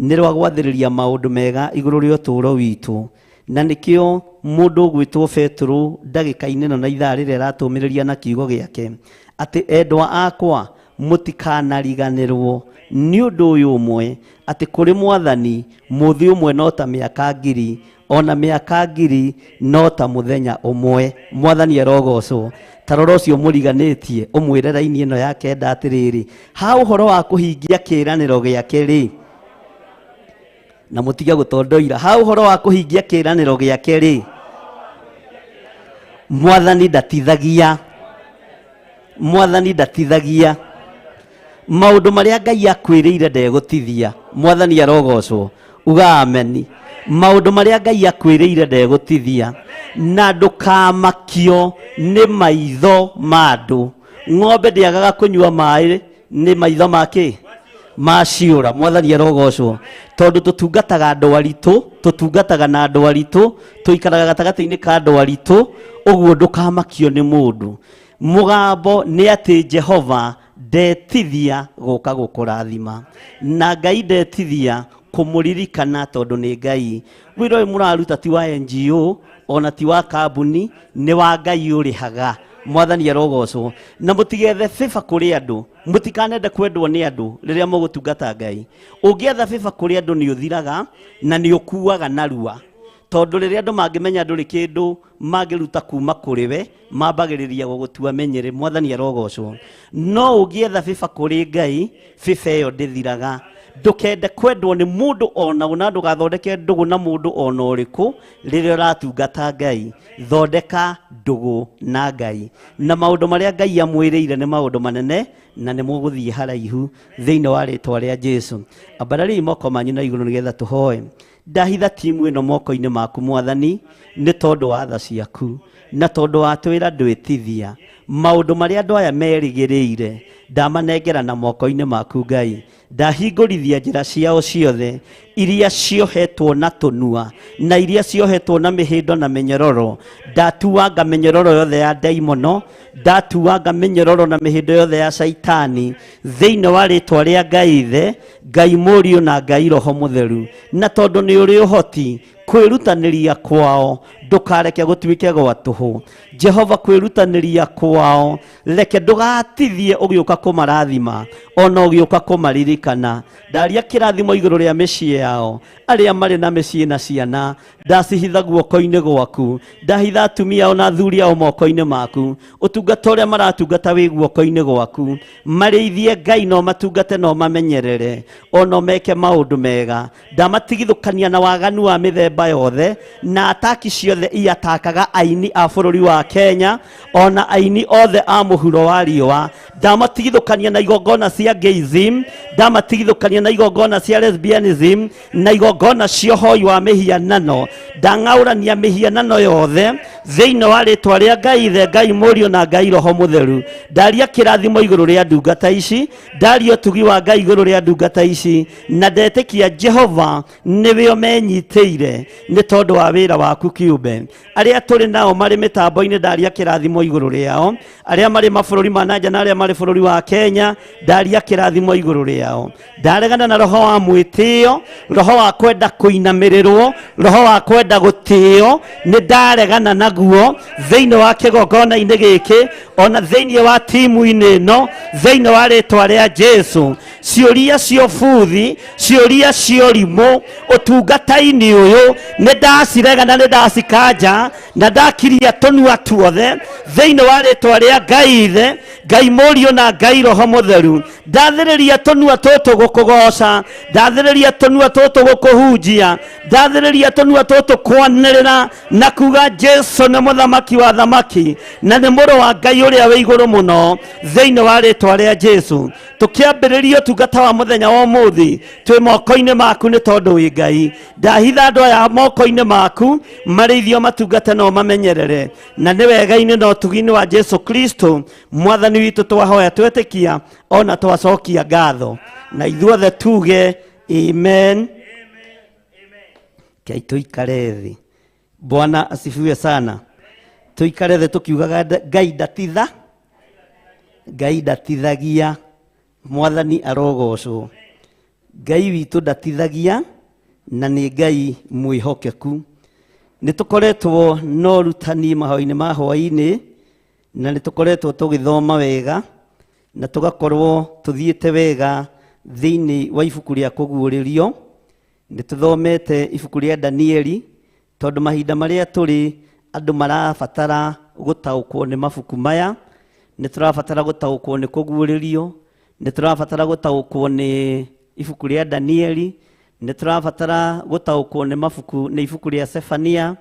nĩ rwa gwathĩrĩria maũndũ mega igũrũ rĩa ũtũũro witũ. Na nĩkĩo mũndũ ũgwĩtwo Petro ndagĩka-inĩ ĩno na ithaa rĩrĩa aratũmĩrĩria na kiugo gĩake atĩ endwa akwa mũtikanariganĩrwo nĩ ũndũ ũyũ ũmwe, atĩ kũrĩ Mwathani mũthia ũmwe no ta mĩaka 1000, ona mĩaka 1000 no ta mũthenya ũmwe. Mwathani arogocwo. Tarora ũcio mũriganĩtie ũmwĩre raini ĩno ya 9 atĩrĩrĩ, ha ũhoro wa kũhingia kĩĩranĩro gĩake rĩ, na mũtige gũtondoira, ha ũhoro wa kũhingia kĩĩranĩro gĩake rĩ, Mwathani ndatithagia. Mwathani ndatithagia. Maũndũ marĩa Ngai akwĩrĩire ndegũtithia. Mwathani arogocwo. Uga ameni. Maũndũ marĩa Ngai akwĩrĩire ndegũtithia. Na ndũkamakio nĩ maitho ma andũ. Ng'ombe ndĩagaga kũnyua maaĩ nĩ maitho makĩ maciũra. Mwathani arogocwo. Tondũ tũtungataga andũ aritũ, tũtungataga na andũ aritũ, tũikaraga gatagatĩ-inĩ ka andũ aritũ, ũguo ndũkamakio nĩ mũndũ. Mũgambo nĩ atĩ Jehova ndetithia gũka gũkũrathima, na Ngai ndetithia kũmũririkana tondũ nĩ Ngai. Wĩra ũyũ mũraruta ti wa NGO, ona ti wa kambuni, nĩ wa Ngai ũrĩhaga. Mwathani arogocwo. Na mũtigethe favor kũrĩ andũ, mũtikanende kwendwo nĩ andũ rĩrĩa mũgũtungata Ngai. Ũngĩetha favor kũrĩ andũ nĩ ũthiraga na nĩ ũkuaga narua, tondũ rĩrĩa andũ mangĩmenya ndũrĩ kĩndũ mangĩruta kuma kũrĩ we mambagĩrĩria gũgũtua menyere. Mwathani arogocwo. No ũngĩetha favor kũrĩ Ngai, favor ĩyo ndĩthiraga. Ndũkende kwendwo nĩ mũndũ ona ũna, ndũgathondeke ndũgũ na mũndũ ona ũrĩkũ rĩrĩa ũratungata Ngai. Thondeka ndũgũ na Ngai, na maũndũ marĩa Ngai amwĩrĩire nĩ maũndũ manene na nĩ mũgũthiĩ haraihu thĩinĩ wa rĩtwa rĩa Jesũ. Ambarariai moko manyu na igũrũ nĩgetha tũhoe. Ndahitha timu ĩno moko-inĩ maku Mwathani, nĩ tondũ wa tha ciaku na tondũ wa twĩra ndwĩtithia. Maũndũ marĩa andũ aya merĩgĩrĩire ndamanengera na moko-inĩ maku Ngai. Ndahingũrithia njĩra ciao ciothe iria ciohetwo na tũnua na iria ciohetwo na mĩhĩndo na mĩnyororo. Ndatuanga mĩnyororo yothe ya ndaimono, ndatuanga mĩnyororo na mĩhĩndo yothe ya Saitani thĩinĩ wa rĩtwa rĩa Ngai Ithe, Ngai Mũriũ na Ngai Roho Mũtheru. Na tondũ nĩ ũrĩ ũhoti kwĩrutanĩria kwao ndũkareke gũtuĩke gwa tũhũ. Jehova kwĩrutanĩria kwao reke ndũgatithie ũgĩũka kũmarathima ona ũgĩũka kũmaririkana. Ndaria kĩrathimo igũrũ rĩa mĩciĩ yao, arĩa marĩ na mĩciĩ na ciana ndacihitha guoko-inĩ gwaku, ndahitha atumia ona athuri ao moko-inĩ maku, ũtungata ũrĩa maratungata wĩ guoko-inĩ gwaku, marĩithie Ngai no matungate no mamenyerere ono meke maũndũ mega. Ndamatigithũkania na waganu wa mĩthemba yothe na ataki ciothe iatakaga aini a bũrũri wa Kenya ona aini othe a mũhuro wa riũa. Ndamatigithũkania na igongona cia gayism, ndamatigithũkania na igongona cia lesbianism na igongona cia ũhoi wa mĩhianano. Ndang'aũrania mĩhianano yothe thĩinĩ wa rĩtwa rĩa Ngai Ithe, Ngai Mũriũ na Ngai Roho Mũtheru. Ndaria kĩrathimo igũrũ rĩa ndungata ici, ndaria ũtugi wa Ngai igũrũ rĩa ndungata ici, na ndetĩkia Jehova nĩwe ũmenyitĩire nĩ tondũ wa wĩra waku kĩũmbe. Arĩa tũrĩ nao marĩ mĩtambo-inĩ ndaria kĩrathimo igũrũ rĩao, arĩa marĩ mabũrũri ma nanja na arĩa marĩ bũrũri wa Kenya ndaria kĩrathimo igũrũ rĩao. Ndaregana na roho wa mwĩtĩo, roho wa kwenda kũinamĩrĩrwo, roho wa kwenda gũtĩo, nĩ ndaregana naguo thĩinĩ wa kĩgongona-inĩ gĩkĩ ona thĩinĩ wa timu-inĩ ĩno thĩinĩ wa rĩtwa rĩa Jesu. Ciũria cia buthi, ciũria cia ũrimũ ũtungata-inĩ ũyũ nĩ ndaciregana, nĩ ndacikanja na ndakiria tũnua tuothe thĩinĩ wa rĩtwa rĩa Ngai Ithe, Ngai Mũriũ na Ngai Roho Mũtheru. Ndathĩrĩria tũnua tũtũ gũkũgoca, ndathĩrĩria tũnua tũtũ gũkũhunjia, ndathĩrĩria tũnua tũtũ kwanĩrĩra na kuga Jesu nĩ mũthamaki wa thamaki na nĩ mũrũ wa Ngai ũrĩa wĩ igũrũ mũno thĩinĩ wa rĩtwa rĩa Jesu. Tũkĩambĩrĩria ũtungata wa mũthenya wa ũmũthĩ twĩ moko-inĩ maku nĩ tondũ wĩ Ngai. Ndahitha andũ aya moko-inĩ maku marĩithio matungate no mamenyerere, na nĩ wega-inĩ na ũtugi-inĩ wa Jesu Kristo mwathani witũ twahoya twetĩkia ona twacokia ngatho na ithuothe tuge amen. Kei tuikare thĩ. Bwana asifiwe sana. Tuikare thĩ tukiugaga Ngai ndatitha, Ngai ndatithagia, mwathani arogocwo. Ngai witũ ndatithagia na nĩ Ngai mwĩhokeku. Nĩ tũkoretwo no rutani mahoinĩ ma hwainĩ na nĩ tũkoretwo tũgĩthoma wega na tũgakorwo tũthiĩte wega thĩinĩ wa ibuku rĩa kũguũrĩrio. Nĩ tũthomete ibuku rĩa Danieli tondũ mahinda marĩa tũrĩ andũ marabatara gũtaũkwo nĩ mabuku maya. Nĩ tũrabatara gũtaũkwo nĩ kũguũrĩrio, nĩ tũrabatara gũtaũkwo nĩ ibuku rĩa Danieli, nĩ tũrabatara gũtaũkwo nĩ mabuku nĩ ibuku rĩa Sefania,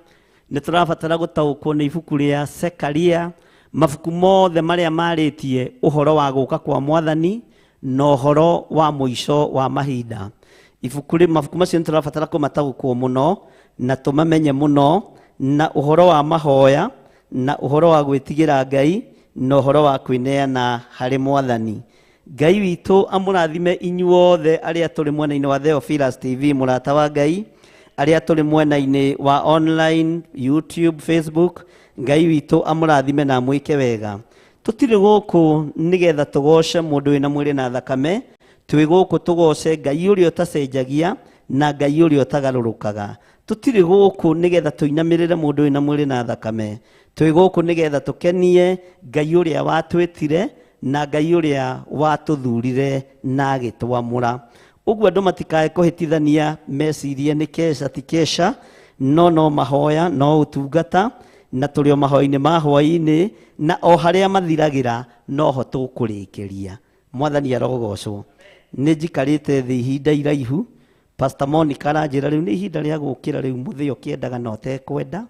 nĩ tũrabatara gũtaũkwo nĩ ibuku rĩa Sekaria, mabuku mothe marĩa marĩtie ũhoro wa gũka kwa mwathani na ũhoro wa mũico wa mahinda. Mabuku macio nĩ tũrabatara kũmataũkwo mũno na tũmamenye mũno, na ũhoro wa mahoya na ũhoro wa gwĩtigĩra Ngai na ũhoro wa kwĩneana harĩ mwathani. Ngai witũ amũrathime inyuothe arĩa tũrĩ mwena-inĩ wa Theophilus TV mũrata wa Ngai, arĩa tũrĩ mwena-inĩ wa online YouTube, Facebook. Ngai witũ amũrathime na mwĩke wega. Tũtirĩ gũkũ nĩgetha tũgoce mũndũ wĩna mwĩrĩ na thakame, twĩ gũkũ tũgoce Ngai ũrĩa ũtacenjagia na Ngai ũrĩa ũtagarũrũkaga. Tũtirĩ gũkũ nĩgetha tũinamĩrĩre mũndũ wĩna mwĩrĩ na thakame, twĩ gũkũ nĩgetha tũkenie Ngai ũrĩa watwĩtire na Ngai ũrĩa watũthurire na agĩtwamũra. Ũguo andũ matikae kũhĩtithania mecirie nĩ keca ti keca, no mahoya no ũtungata, na tũrĩ o mahoya-inĩ ma hwainĩ na o harĩa mathiragĩra noho tũkũrĩkĩria. Mwathani arogocwo. Nĩ njikarĩte thĩ ihinda iraihu. Pastor Monica aranjĩra rĩu nĩ ihinda rĩa gũkĩra rĩu mũthĩ ũkĩendaga na ũtekwenda,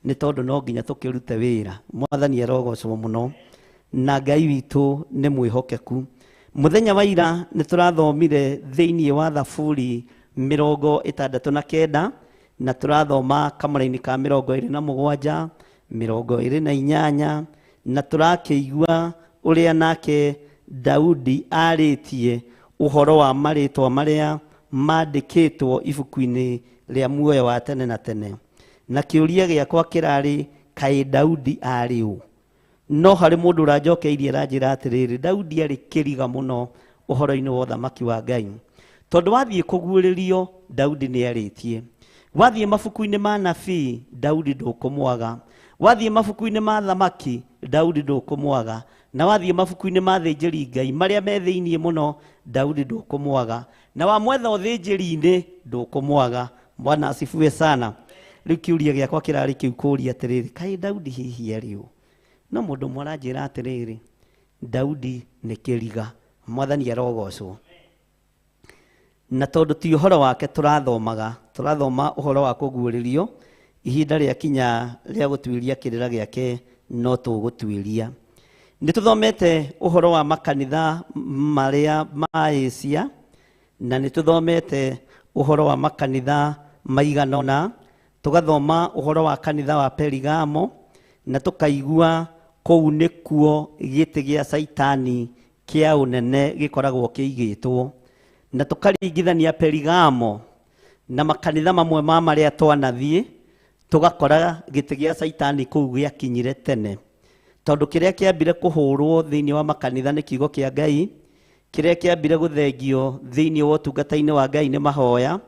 nĩ tondũ no nginya tũkĩrute wĩra. Mwathani arogocwo mũno na Ngai witũ nĩ mwĩhokeku. Mũthenya wa ira nĩ tũrathomire thĩinĩ wa Thaburi 69 na tũrathoma kamũra-inĩ ka 27, 28 na tũrakĩigua ũrĩa nake Daudi arĩtie ũhoro wa marĩtwa marĩa mandĩkĩtwo ibuku-inĩ rĩa muoyo wa tene na tene. Na kĩũria gĩakwa kĩrarĩ kaĩ Daudi arĩ ũ? No harĩ mũndũ ũranjokeirie aranjĩra atĩrĩrĩ, Daudi arĩ kĩriga mũno ũhoro-inĩ wa ũthamaki wa Ngai. Tondũ wathiĩ kũguũrĩrio Daudi nĩ arĩtie. Wathiĩ mabuku-inĩ ma nabii, Daudi ndũkũmwaga. Wathiĩ mabuku-inĩ ma thamaki, Daudi ndũkũmwaga. Na wathiĩ mabuku-inĩ ma thĩnjĩri Ngai marĩa me thĩiniĩ mũno, Daudi ndũkũmwaga. Na wamwetha ũthĩnjĩri-inĩ, ndũkũmwaga. Bwana asifiwe sana. Rĩu kĩũria gĩakwa kĩrarĩ kĩu kũũria atĩrĩrĩ, kaĩ Daudi hihi arĩ ũ? No mũndũ ũmwe aranjĩra atĩrĩrĩ, Daudi nĩ kĩriga. Mwathani arogocwo. Na tondũ ti ũhoro wake tũrathomaga, tũrathoma ũhoro wa kũguũrĩrio, ihinda rĩa kinya rĩa gũtuĩria kĩrĩra gĩake no tũgũtuĩria. Nĩ tũthomete ũhoro wa makanitha marĩa ma Asia, na nĩ tũthomete ũhoro wa makanitha maigana ũna, tũgathoma ũhoro wa kanitha wa Perigamo, na tũkaigua kũu nĩkuo gĩtĩ gĩa Saitani kĩa ũnene gĩkoragwo kĩigĩtwo. Na tũkaringithania Perigamo na makanitha mamwe ma marĩa twanathiĩ, tũgakora gĩtĩ gĩa Saitani kũu gĩakinyire tene. Tondũ kĩrĩa kĩambire kũhũrwo thĩinĩ wa makanitha nĩ kiugo kĩa Ngai, kĩrĩa kĩambire gũthengio thĩinĩ wa ũtungata-inĩ wa Ngai nĩ mahoya,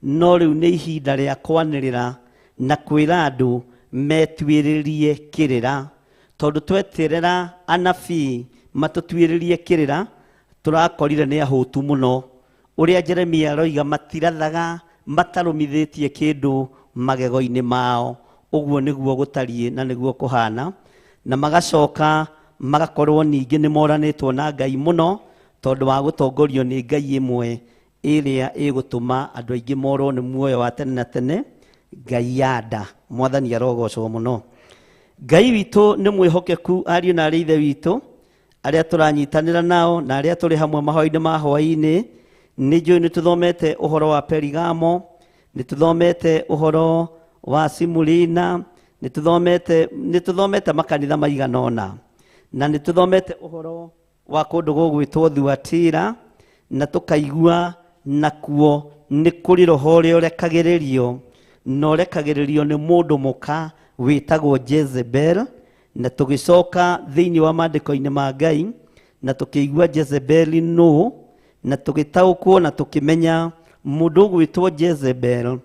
no rĩu nĩ ihinda rĩa kwanĩrĩra na kwĩra andũ metuĩrĩrie kĩrĩra. Tondũ tweterera anabii matũtuĩrĩrie kĩrĩra, tũrakorire nĩ ahũtu mũno. Ũrĩa Jeremia aroiga matirathaga matarũmithĩtie kĩndũ magego-inĩ mao. Ũguo nĩguo gũtariĩ na nĩguo kũhana. Na magacoka magakorwo ningĩ nĩ moranĩtwo na Ngai mũno, tondũ wa gũtongorio nĩ Ngai ĩmwe ĩrĩa ĩgũtũma andũ aingĩ morwo nĩ muoyo wa tene na tene, Ngai yanda. Mwathani arogocwo mũno. Ngai witũ nĩ mwĩhokeku, ariũ na arĩ ithe witũ, arĩa tũranyitanĩra nao na arĩa tũrĩ hamwe mahoya-inĩ ma hwaĩ-inĩ. Nĩ njũĩ nĩ tũthomete ũhoro wa Perigamo, nĩ tũthomete ũhoro wa Simurina, nĩ tũthomete makanitha maigana ũna, na nĩ tũthomete ũhoro wa kũndũ gũgwĩtwo Thuatira, na tũkaigua nakuo nĩ kũrĩ roho ũrĩa ũrekagĩrĩrio, na ũrekagĩrĩrio nĩ mũndũ mũka wĩtagwo Jezebel. Na tũgĩcoka thĩinĩ wa maandĩko-inĩ ma Ngai, na tũkĩigua Jezebel nũ, na tũgĩtaũkwo na tũkĩmenya mũndũ ũgwĩtwo Jezebel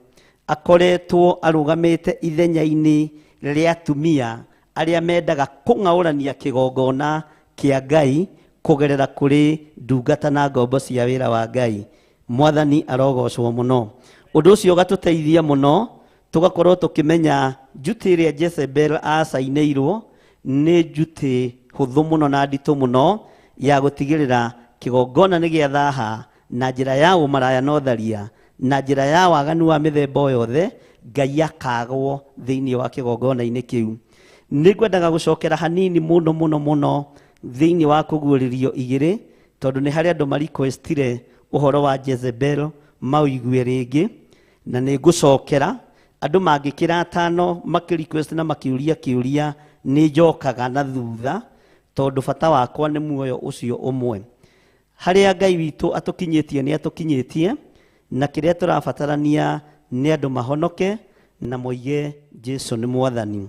akoretwo arũgamĩte ithenya-inĩ rĩa atumia arĩa mendaga kũng'aũrania kĩgongona kĩa Ngai kũgerera kũrĩ ndungata na ngombo cia wĩra wa Ngai. Mwathani arogocwo mũno. Ũndũ ũcio ũgatũteithia mũno, tũgakorwo tũkĩmenya njuti ĩrĩa Jezebel acainĩirwo nĩ njuti hũthũ mũno na nditũ mũno ya gũtigĩrĩra kĩgongona nĩ gĩa thaha na njĩra ya ũmaraya na ũtharia na njĩra ya waganu wa mĩthemba o yothe, Ngai akagwo thĩinĩ wa kĩgongona-inĩ kĩu. Nĩ ngwendaga gũcokera hanini mũno mũno mũno thĩinĩ wa kũguũrĩrio igĩrĩ, tondũ nĩ harĩ andũ marikwestire ũhoro wa Jezebel mauigue rĩngĩ, na nĩ ngũcokera. Andũ mangĩkĩra atano makĩrequest na makiũria kĩũria, nĩ njokaga na thutha, tondũ bata wakwa nĩ muoyo ũcio ũmwe. Harĩa Ngai witũ atũkinyĩtie nĩ atũkinyĩtie, na kĩrĩa tũrabatarania nĩ andũ mahonoke na moige Jesũ nĩ Mwathani.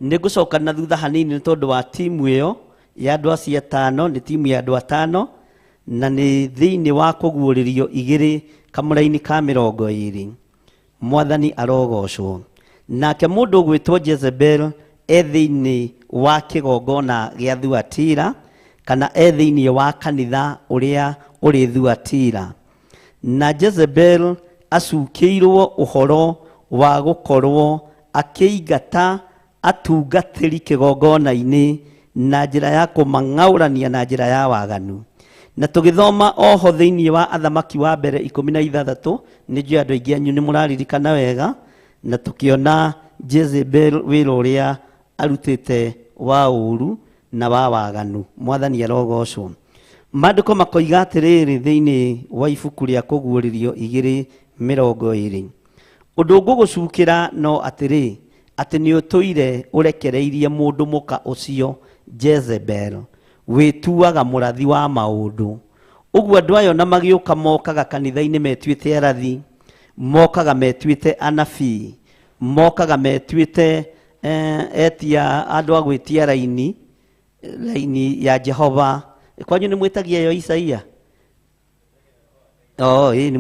Nĩ ngũcoka na thutha hanini nĩ tondũ wa timu ĩyo ya andũ acio atano, nĩ timu ya andũ atano, na nĩ thĩinĩ wa kũguũrĩrio igĩrĩ kamũra-inĩ ka 20. Mwathani arogocwo. Nake mũndũ ũgwĩtwo Jezebel thĩinĩ wa kĩgongona gĩa Thuatira, kana thĩinĩ wa kanitha ũrĩa ũrĩ Thuatira. Na Jezebel acukĩirwo ũhoro wa gũkorwo akĩingata atungatĩri kĩgongona-inĩ na njĩra ya kũmang'aũrania na njĩra ya waganu. Na tũgĩthoma oho thĩinĩ wa Athamaki wa mbere 16, nĩ njũĩ andũ aingĩ anyu nĩ mũraririkana wega, na tũkĩona Jezebel wĩra ũrĩa arutĩte wa ũũru na wa waganu. Mwathani arogocwo. Maandĩko makoiga atĩrĩrĩ thĩinĩ wa ibuku rĩa kũguũrĩrio 2:20, ũndũ ngũgũcukĩra no atĩrĩ, atĩ nĩ ũtũire ũrekereirie mũndũ mũka ũcio Jezebel wĩtuaga mũrathi wa maũndũ. Ũguo andũ ayo na magĩũka mokaga kanitha-inĩ metuĩte arathi, mokaga metuĩte anabii, mokaga metuĩte etia andũ a gwĩtia raini ya Jehova. Kwanyu nĩ mwĩtagia yo Isaia? Nĩ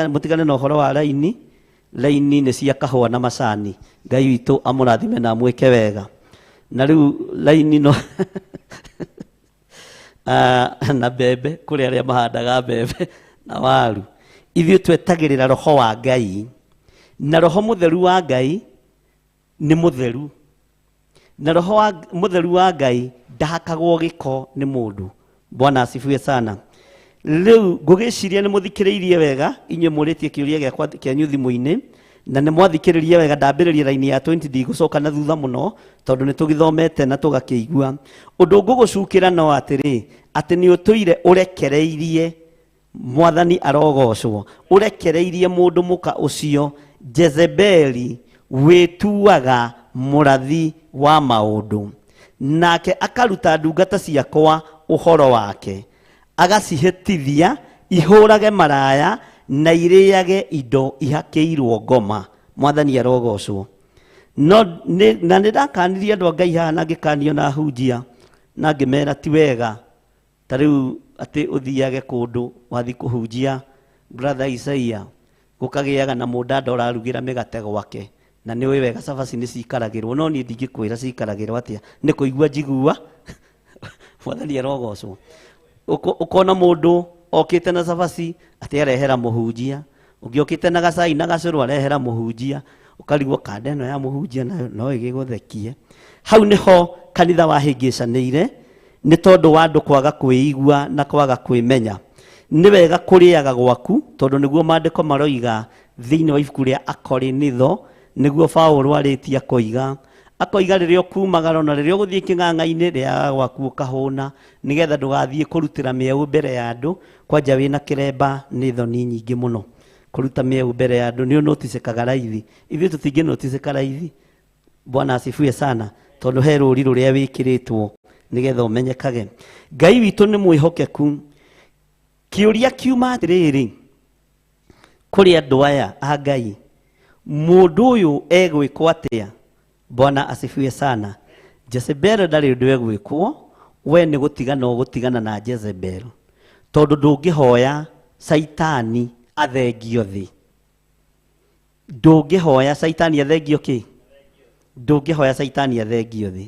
mũtigane na ũhoro wa raini. laini nĩ cia kahũa na macani. Ngai witũ amũrathime na amwĩke wega. Na rĩu laini no na mbembe kũrĩ arĩa mahandaga mbembe na waru. Ithuĩ twetagĩrĩra roho wa Ngai, na roho mũtheru wa Ngai nĩ mũtheru, na roho wa mũtheru wa Ngai ndahakagwo gĩko nĩ mũndũ. Bwana asifiwe sana. Rĩu ngũgĩciria nĩ mũthikĩrĩirie wega, inyuĩ mũrĩtie kĩũria gĩakwa kĩanyu thimũ-inĩ, na nĩ mwathikĩrĩria wega. Ndambĩrĩria raini ya 20 ndigũcoka na thutha mũno tondũ nĩ tũgĩthomete na tũgakĩigua. Ũndũ ngũgũcukĩra no atĩrĩ, atĩ nĩ ũtũire ũrekereirie Mwathani arogocwo, ũrekereirie mũndũ mũka ũcio Jezebeli wĩtuaga mũrathi wa maũndũ, nake akaruta ndungata ciakwa ũhoro wake, agacihĩtithia ihũrage maraya na irĩage indo ihakĩirwo ngoma. Mwathani arogocwo. No na nĩ ndakanirie andũ a Ngai haha na ngĩkanio na hunjia na ngĩmera ti wega ta rĩu atĩ ũthiage kũndũ wathi kũhunjia brother Isaia gũkagĩaga na mũndũ ararugĩra mĩgate gwake, na nĩ wega cabaci nĩ cikaragĩrwo, no niĩ ndingĩkwĩra cikaragĩrwo atĩa, nĩ kũigua njigua. Mwathani arogocwo. Ũkona mũndũ okĩte na cabaci atĩ arehera mũhunjia, ũngĩ okĩte na gacai na gacũrũ arehera mũhunjia, ũkarigwo kanda ĩno ya mũhunjia no ĩgĩgũthekie. Hau nĩho kanitha wahĩngĩcanĩire nĩ tondũ wa andũ kwaga kwĩigua na kwaga kwĩmenya. Nĩ wega kũrĩaga gwaku tondũ nĩguo maandĩko maroiga thĩinĩ wa ibuku rĩa Akorinitho, nĩguo Paulo arĩtia koiga, akoiga rĩrĩa ũkumagara na rĩrĩa ũgũthiĩ kĩng'ang'a-inĩ rĩa gwaku ũkahũna, nĩgetha ndũgathiĩ kũrutĩra mĩeũ mbere ya andũ, kwanja wĩna kĩremba nĩ thoni nyingĩ mũno. Kũruta mĩeũ mbere ya andũ nĩ ũnoticĩkaga raithi. Ithuĩ tũtingĩnoticĩka raithi. Bwana asifiwe sana, tondũ he rũri rũrĩa wĩkĩrĩtwo nĩgetha ũmenyekage. Ngai witũ nĩ mwĩhokeku. Kĩũria kiuma atĩrĩrĩ kũrĩ andũ aya a Ngai, mũndũ ũyũ egwĩkwo atĩa? Bwana asifiwe sana. Jezebel ndarĩ ũndũ egwĩkwo, we nĩ gũtigana ũgũtigana na Jezebel, tondũ ndũngĩhoya Saitani athengio thĩ. Ndũngĩhoya Saitani athengio kĩ? Ndũngĩhoya Saitani athengio thĩ,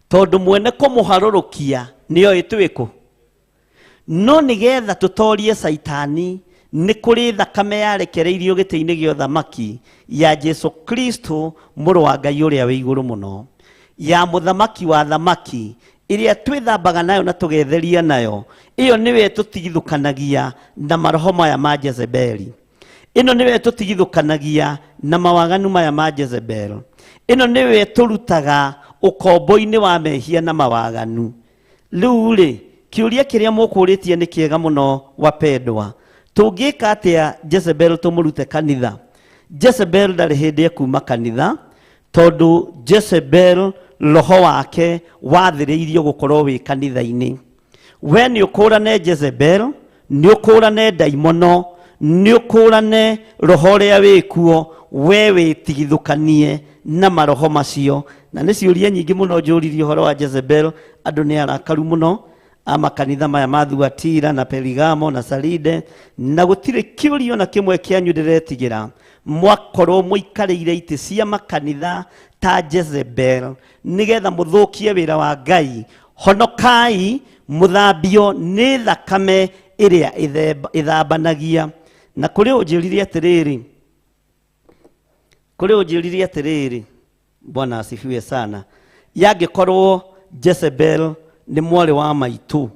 tondũ mwene kũmũharũrũkia nĩyo ĩtwĩkũ. No nĩgetha tũtorie Saitani, nĩ kũrĩ thakame yarekereirio gĩtĩ-inĩ gĩa ũthamaki ya Jesu Kristo mũrũ wa Ngai ũrĩa wĩ igũrũ mũno, ya mũthamaki wa thamaki, ĩrĩa twĩthambaga nayo na tũgetheria nayo. Ĩyo nĩwe tũtigithũkanagia na maroho maya ma Jezebeli. Ĩno nĩwe tũtigithũkanagia na mawaganu maya ma Jezebel. Ĩno nĩwe tũrutaga ũkombo-inĩ wa mehia na mawaganu. Rĩu rĩ, kĩũria kĩrĩa mũkũrĩtie nĩ kĩega mũno wapendwa. Tũngĩka atĩa Jezebel tũmũrute kanitha? Jezebel ndarĩ hĩndĩ ekuma kanitha, tondũ Jezebel roho wake wathĩrĩirio gũkorwo wĩ kanitha-inĩ. We nĩ ũkũrane Jezebel, nĩ ũkũrane ndaimono, nĩ ũkũrane roho ũrĩa wĩkuo, we wĩtigithũkanie na maroho macio. Na nĩ ciũria nyingĩ mũno njũririe ũhoro wa Jezebel. Andũ nĩ arakaru mũno amakanitha maya ma Thuatira na Perigamo na Saride, na gũtirĩ kĩũria na kĩmwe kĩanyu ndĩretigĩra mwakorwo mũikarĩire itĩ cia makanitha ta Jezebel nĩgetha mũthũkie wĩra wa Ngai. Honokai mũthambio nĩ thakame ĩrĩa ĩthambanagia. Na kũrĩ ũnjĩrire atĩrĩrĩ, Bwana asifiwe sana, yangĩkorwo Jezebel nĩ mwarĩ wa maitũ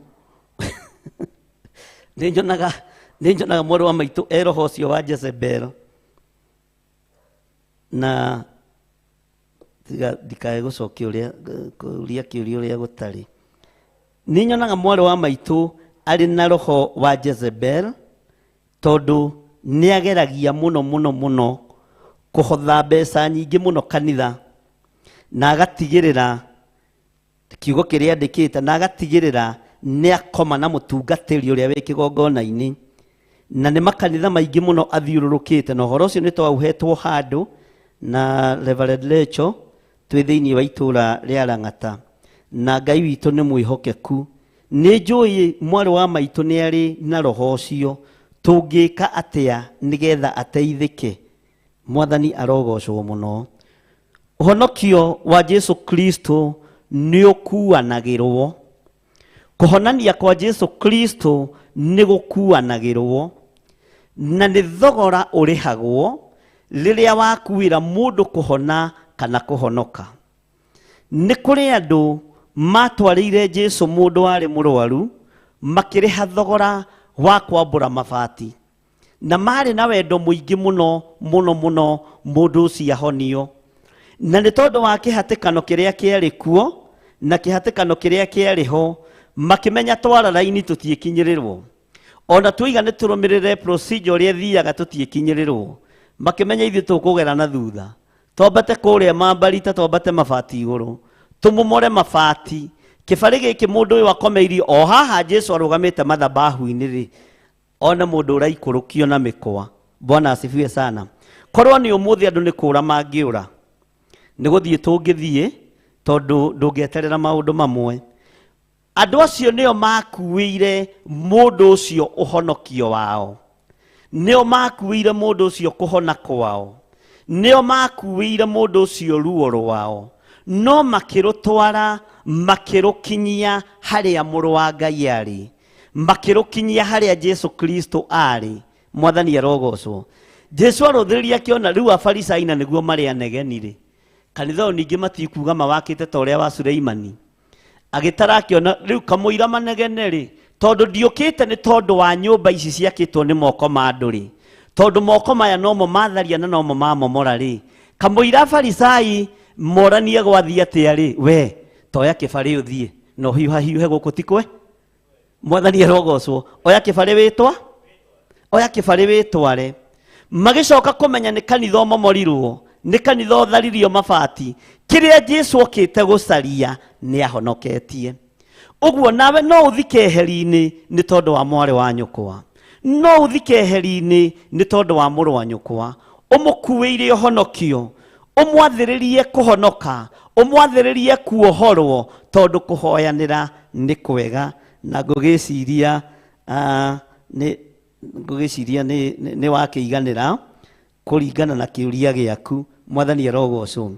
nĩ nyonaga mwarĩ wa maitũ eroho ũcio wa Jezebel, na ndikae gũcokia kũria kĩũria ũrĩa gũtarĩ. Nĩ nyonaga mwarĩ wa maitũ arĩ na roho wa Jezebel, tondũ nĩ ageragia mũno kũhotha mbeca nyingĩ mũno kanitha, na agatigĩrĩra kiugo kĩrĩa andĩkĩte, na agatigĩrĩra nĩ akoma na mũtungatĩri ũrĩa wĩ kĩgongona-inĩ. Na nĩ makanitha maingĩ mũno athiũrũrũkĩte, na ũhoro ũcio nĩ twauhetwo handũ na Reverend Lecho twĩ thĩinĩ wa itũũra rĩa Lang'ata. Na Ngai witũ nĩ mwĩhokeku. Nĩ njũĩ mwarĩ wa maitũ nĩ arĩ na roho ũcio. Tũngĩka atĩa nĩgetha ateithĩke? mwathani arogocwo muno. Ũhonokio wa Jesu Kristo nĩ ũkuanagĩrwo. Kũhonania kwa Jesu Kristo nĩ gũkuanagĩrwo, na nĩ thogora ũrĩhagwo rĩrĩa wakuĩra mũndũ kũhona kana kũhonoka. Nĩ kũrĩ andũ matwarĩire Jesu mũndũ warĩ mũrwaru makĩrĩha thogora wa kwambũra mabati, na marĩ na wendo mũingĩ mũno mũno mũno mũndũ ũcio ahonio. Na nĩ tondũ wa kĩhatĩkano kĩrĩa kĩarĩ kuo na kĩhatĩkano kĩrĩa kĩarĩ ho, makĩmenya twara raini tũtiĩkinyĩrĩrwo, ona tuiga nĩ tũrũmĩrĩre procedure ũrĩa thiaga tũtiĩkinyĩrĩrwo, makĩmenya ithuĩ tũkũgera na thutha, twambate kũrĩa mambarita, twambate mabati igũrũ, tũmũmore mabati. Kĩbarĩ gĩkĩ mũndũ ũyũ akomeirio o haha Jesu arũgamĩte mathabahu-inĩ rĩ, ona mũndũ ũraikũrũkio na mĩkwa. Bwana asifiwe sana. Korwo nĩ ũmũthĩ andũ nĩ kũũra mangĩũra, nĩ gũthiĩ tũngĩthiĩ, tondũ ndũngĩeterera maũndũ mamwe. Andũ acio nĩo makuĩire mũndũ ũcio ũhonokio wao, nĩo makuĩire mũndũ ũcio kũhona kwao, nĩo makuĩire mũndũ ũcio ruo rwao, no makĩrũtwara makĩrũkinyia harĩa mũrũ wa Ngai arĩ, makĩrũkinyia harĩa Jesu Kristo arĩ. Mwathani arogocwo. Jesu arũthĩrĩria akĩona rĩu Afarisai na nĩguo marĩ anegeni rĩ, kanitha ũyũ ningĩ matikuga mawakĩte ta ũrĩa wa Suleimani. Agĩtara akĩona rĩu kamũira manegene rĩ, tondũ ndiũkĩte nĩ tondũ wa nyũmba ici ciakĩtwo nĩ moko ma andũ rĩ, tondũ moko maya nomo matharia na nomo mamomora rĩ, kamũira Afarisai moranie gwathi atĩa rĩ, we toya kĩbarĩ ũthiĩ no hiuhe gũkũ tikwe. Mwathani arogocwo. Oya kĩbarĩ wĩtwa, oya kĩbarĩ wĩtware. Magĩcoka kũmenya nĩ kanitha momorirwo, nĩ kanitha ũtharirio mabati, kĩrĩa Jesu okĩte gũcaria nĩ ahonoketie. Ũguo nawe no ũthike heri-inĩ nĩ tondũ wa mwarĩ wa nyũkwa, no ũthike heri-inĩ nĩ tondũ wa mũrũ wa nyũkwa. Ũmũkuĩire ũhonokio, ũmwathĩrĩrie kũhonoka, ũmwathĩrĩrie kuohorwo, tondũ kũhoyanĩra nĩ kwega. Na ngũgĩciria nĩ wakĩiganĩra kũringana na kĩũria gĩaku. Mwathani arogocwo.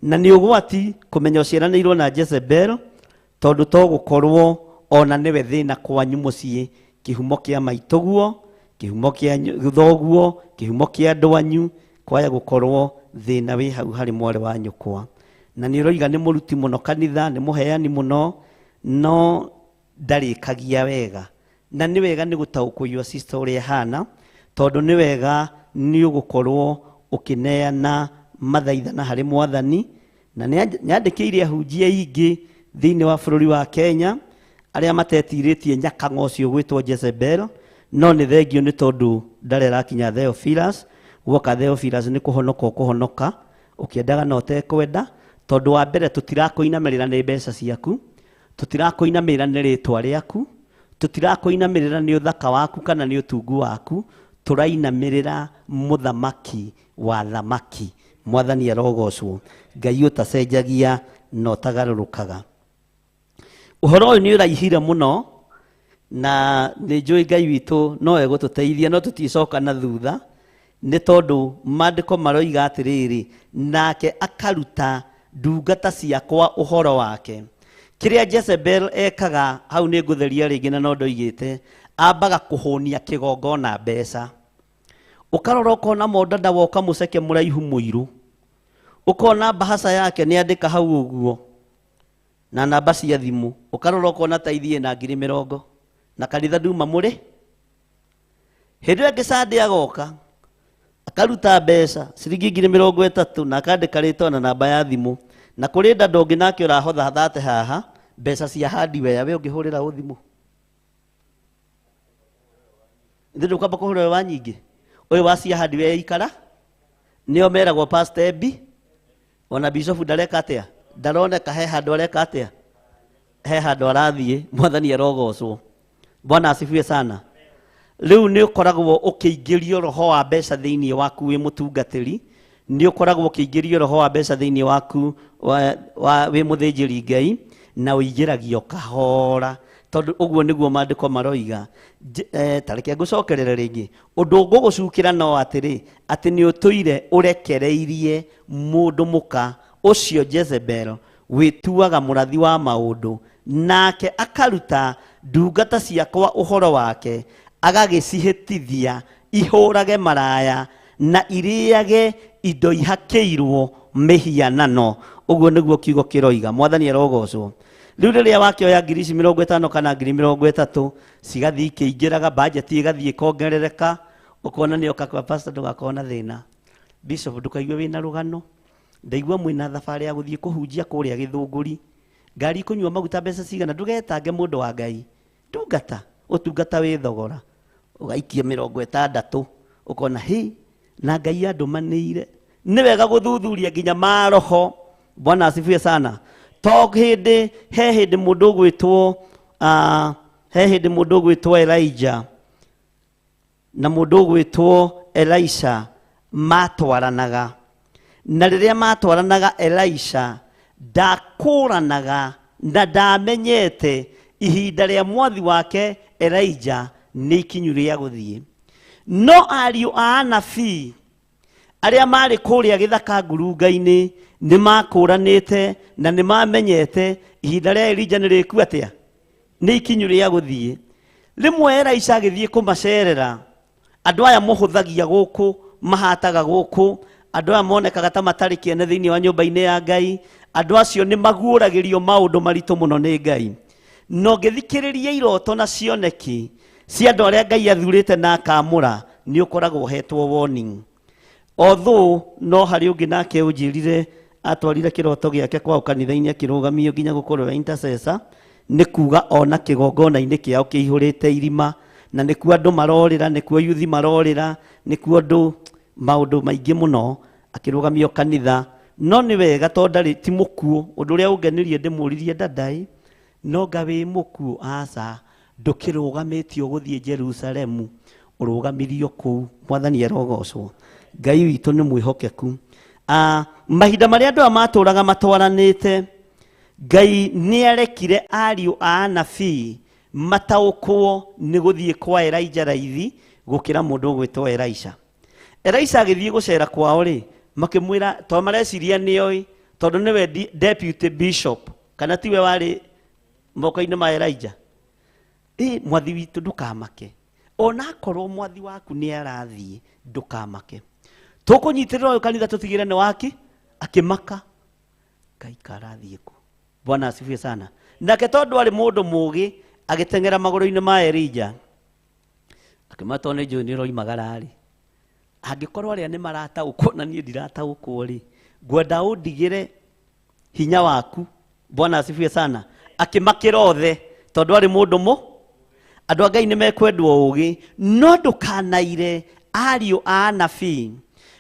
Na nĩ ũgwati kũmenya ũciaranĩirwo na Jezebel, tondũ to gũkorwo ona nĩwe thĩna kwanyu mũciĩ, kĩhumo kĩa maitũguo, kĩhumo kĩa thoguo, kĩhumo kĩa andũ anyu, kwaya gũkorwo thĩna wĩ hau harĩ mwarĩ wa nyũkwa. Na nĩ ũroiga nĩ mũruti mũno kanitha, nĩ mũheani mũno, no ndarĩkagia wega. Na nĩ wega nĩ gũtaũkwo your sister ũrĩa hana, tondũ nĩ wega nĩ ũgũkorwo ũkĩneana mathaithana harĩ Mwathani. Na nĩandĩkĩire ahunjia aingĩ thĩinĩ wa bũrũri wa Kenya arĩa matetirĩtie nyakang'o ũcio gwĩtwo Jezebel, no nĩ thengio nĩ tondũ ndarĩ arakinya Theophilus. Guoka Theophilus nĩ kũhonoka ũkũhonoka ũkĩendaga na ũtekwenda, tondũ wa mbere tũtirakũinamĩrĩra nĩ mbeca ciaku, tũtirakũinamĩrĩra nĩ rĩtwa rĩaku, tũtirakũinamĩrĩra nĩ ũthaka waku kana nĩ ũtungu waku, tũrainamĩrĩra mũthamaki wa thamaki. Mwathani arogocwo. Ngai ũtacenjagia no tagarũrũkaga. Ũhoro ũyũ nĩ ũraihire mũno, na nĩ njũĩ Ngai witũ no egũtũteithia, no tũticoka na thutha, nĩ tondũ maandĩko maroiga atĩrĩrĩ, nake akaruta ndungata ciakwa ũhoro wake. Kĩrĩa Jezebel ekaga hau nĩ ngũtheria rĩngĩ na no ndoigĩte, ambaga kũhũnia kĩgongona mbeca. Ũkarora ũkona mondanda woka mũceke mũraihu mũirũ, ũkona mbahaca yake nĩ andĩka hau ũguo na namba cia thimũ, ũkarora ũkona ta ithiĩ na 20,000 na kanitha nduma mũrĩ. Hĩndĩ ĩyo Sunday agoka akaruta mbeca ciringi 30,000 na akandĩka rĩtwa na namba ya thimũ, na kũrĩ ndanda ũngĩ nake ũrahotha thate haha mbeca cia hardware, we ũngĩhũrĩra ũthimũ ithuĩ ndũkamba kũhũrĩra wa nyingĩ. Ũyũ wa cia hardware ikara nĩo meragwo Pastor Ebi, ona Bishop ndareka atĩa, ndaroneka he handũ areka atĩa, he handũ arathiĩ. Mwathani arogocwo. Bwana asifiwe sana. Rĩu nĩ ũkoragwo ũkĩingĩrio roho wa mbeca thĩinĩ waku wĩ mũtungatĩri, nĩ ũkoragwo ũkĩingĩrio roho wa mbeca thĩinĩ waku wĩ mũthĩnjĩri Ngai, na ũingĩragio kahora tondu uguo niguo maandiko maroiga. Tareke ngucokerere ringi undu ngugucukira no atiri ati ni utuire urekereirie mundu muka ucio Jezebel wituaga murathi wa maundu, nake akaruta ndungata ciakwa uhoro wake, agagicihitithia ihurage maraya na iriage indo ihakeirwo mihianano. Uguo niguo kiugo kiroiga. Mwathani arogocwo. Riu riria wakioya 50,000 kana 30,000 cigathii ikiingiraga, budget igathii ikongerereka, ukona ni okakwa pastor ndugakona thina. Bishop ndukaigue wina rugano, ndaigua mwina thabari ya guthii kuhunjia kuria Githunguri, ngari kunyua maguta mbeca cigana, ndugetange mundu wa Ngai. Ndungata utungata wi thogora, ugaikia 60 ukona hi na Ngai andumanire. Ni wega guthuthuria nginya maroho. Bwana asifiwe sana. To hindi he hindi mundu gwitwo Elijah na mundu gwitwo Elisha matwaranaga, na riria matwaranaga Elisha ndakuranaga na ndamenyete ihinda ria mwathi wake Elijah ni ikinyu ria guthie. No ariu a anabii aria mari kuria githaka ngurunga-ini ni makuranite na ni mamenyete ihinda ria Elijah ni riku atia ni ikinyu ria guthie. Rimwe Elisha agithie kumacerera, andu aya muhuthagia guku, mahataga guku, andu aya monekaga ta matari kiene thiini wa nyumba-ini ya Ngai, andu acio ni maguuragirio maundu maritu muno ni Ngai. No ngithikiriria iroto na cioneki cia andu aria Ngai athurite na akamura, ni ukoragwo hetwo warning. Although no hari ungi nake unjirire atwarire kiroto giake kwa kanitha-ini akirugamio nginya gukorwo intercessor, ni kuga ona kigongona-ini kiao kiihurite irima, na ni kuo andu marorira, ni kuo yuthi marorira, ni kuo andu maundu maingi muno akirugamio kanitha. No ni wega tondu ndari ti mukuo. Undu uria ungenirie ndimuririe ndadai no ngawi mukuo aca ndukirugamitio guthie Jerusalemu, urugamirio kuu. Mwathani arogocwo. Ngai witu ni mwihokeku. Mahinda maria andu amaturaga matwaranite, Ngai ni arekire ariu a anabii mataukwo ni guthie kwa Elijah raithi gukira mundu gwitwo Elisha. Elisha agithie gucera kwao ri makimwira to mareciria nioi tondu niwe deputy bishop kana tiwe wari moko-ini ma Elijah. Mwathi witu ndukamake, ona akorwo mwathi waku ni arathie ndukamake. Tukunyitirira uyu kanitha tutigire ni waki akimaka kaikara thie ku. Bwana asifiwe sana. Nake tondu ari mundu mugi agitengera maguru-ini ma Elijah akimata one John roimagara ri angikorwo aria ni marataukwo na nie ndirataukwo ri ngwenda undigire hinya waku. Bwana asifiwe sana. Akimakira othe tondu ari mundu mu andu a Ngai ni mekwendwo ugi, no ndukanaire ariu a anabii,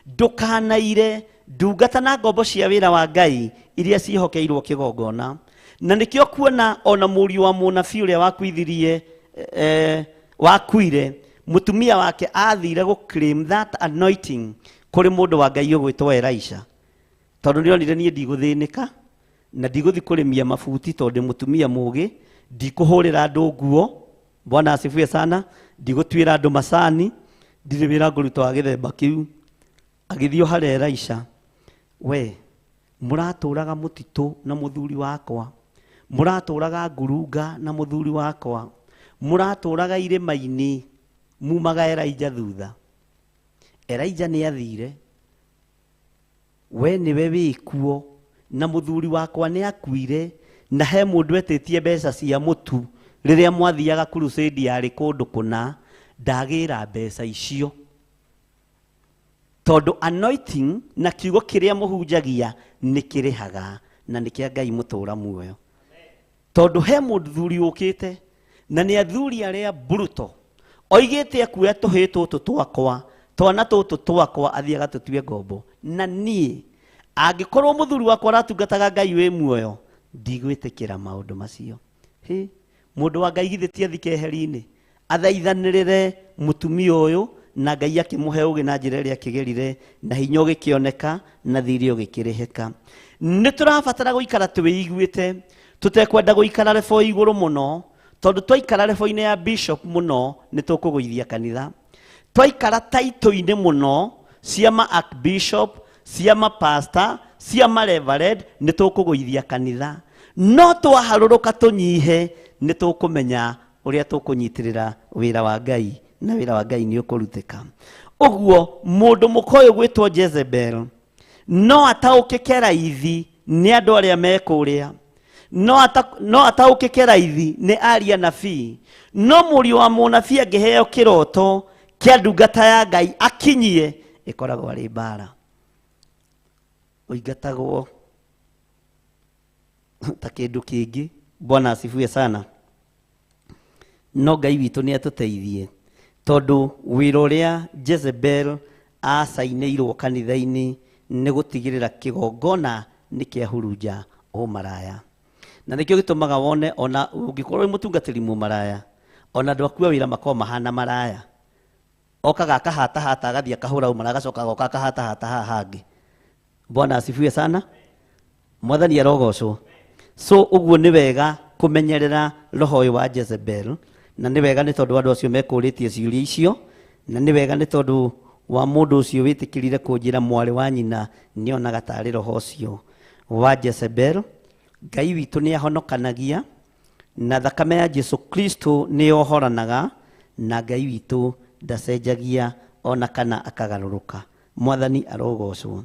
ndukanaire ndungata na ngombo cia wira wa Ngai iria cihokeirwo kigongona. Na nikio kuona ona muriu wa munabii uria wakuithirie wakuire, mutumia wake athire go claim that anointing kuri mundu wa Ngai ugwitwo Elisha. Tondu nionire nie ndiguthinika na ndiguthi kurimia mabuti tondu mutumia mugi, ndikuhurira andu nguo. Bwana asifiwe sana. Ndigutwira andu macani, ndire wira nguruto wa githemba kiu. Agithio hare Elisha, we muraturaga mutitu na muthuri wakwa, muraturaga ngurunga na muthuri wakwa, muraturaga irima-ini, mumaga Elijah thutha. Elijah ni athire, we niwe wikuo na muthuri wakwa ni akuire, na he mundu etitie mbeca cia mutu riria mwathiaga crusade yari kundu kuna, ndagira mbeca icio. Tondu anointing na kiugo kiria muhunjagia ni kirihaga na ni kia Ngai mutura muoyo. Tondu he muthuri ukite na ni athuri aria bruto oigite akuya tuhi tutu twakwa, twana tutu twakwa athiaga tutue ngombo, na nie angikorwo muthuri wakwa ratungataga Ngai wi muoyo ndigwitikira maundu macio. Mundu wa Ngai githiti athike heri-ini athaithanirire mutumia uyu na Ngai akimuhe ugi na njira iria kigerire, na hinya ugikioneka na thiri ugikirihika. Ni turabatara guikara twiiguite, tutekwenda guikara lebo iguru muno, tondu twaikara level-ini ya bishop muno ni tukuguithia kanitha, twaikara taito-ini muno cia ma archbishop, cia ma pastor, cia ma reverend, ni tukuguithia kanitha. No twaharuruka tunyihe ni tukumenya uria tukunyitirira wira wa Ngai, na wira wa Ngai ni ukurutika. Uguo mundu mukoyo gwitwo Jezebel no ataukike raithi ni andu aria mekuria, no ataukike raithi ni aria nabii, no muri wa munabii angiheo kiroto kia ndungata ya Ngai akinyie ikoragwo ari mbara. Uigatagwo ta kindu kingi. Bwana asifiwe sana. No Ngai witu ni atuteithie tondu wira uria Jezebel asainirwo kanitha-ini ni gutigirira kigongona ni kiahurunja umaraya. Na nikio gitumaga wone ona ungikorwo wi mutungatiri mu maraya, ona andu akua wira makoo mahana maraya, okaga akahata hata agathia kahura umara agacoka agoka akahata hata haha hangi. Bwana asifiwe sana. Mwathani arogocwo. So uguo ni wega kumenyerera roho uyu wa Jezebel, na ni wega ni tondu andu acio mekuritie ciuria icio, na ni wega ni tondu wa mundu ucio witikirire kunjira mwari wa nyina ni onaga tari roho ucio wa Jezebel. Ngai witu ni ahonokanagia, na thakame ya Jesu Kristo ni ohoranaga, na Ngai witu ndacenjagia ona kana akagaruruka. Mwathani arogocwo.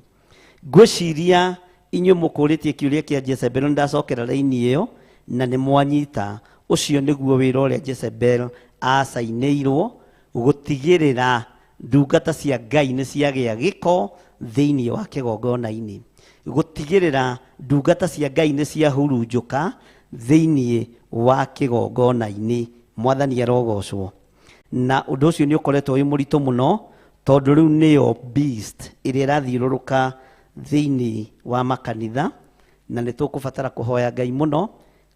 Ngwiciria inyuĩ mũkũrĩtie kĩũria kĩa Jezebel ndacokera raini ĩyo na nĩ mwanyita. Ũcio nĩguo wĩra ũrĩa Jezebel acainĩirwo gũtigĩrĩra ndungata cia Ngai nĩ ciagĩa gĩko thĩinĩ wa kĩgongona-inĩ, gũtigĩrĩra ndungata cia Ngai nĩ ciahurunjũka thĩinĩ wa kĩgongona-inĩ. Mwathani arogocwo. Na ũndũ ũcio nĩ ũkoretwo wĩ mũritũ mũno tondu riu niyo beast iria irathiũrũrũka thĩinĩ wa makanitha, na nĩ tũkũbatara kũhoya Ngai mũno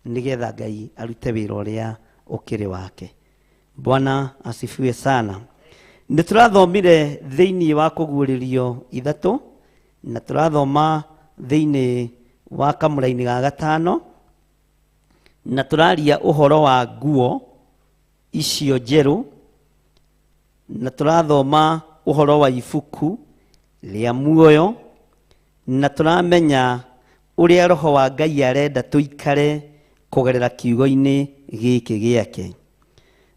nigetha Ngai arute wĩra ũrĩa ũkĩrĩ wake. Bwana asifiwe sana. Nĩ tũrathomire thĩinĩ wa kũguũrĩrio ithatũ, na tũrathoma thĩinĩ wa kamũra-inĩ ga gatano, na tũraria ũhoro wa nguo icio njerũ, na tũrathoma ũhoro wa ibuku rĩa muoyo, na tũramenya ũrĩa roho wa Ngai arenda tũikare kũgerera kiugo-inĩ gĩkĩ gĩake.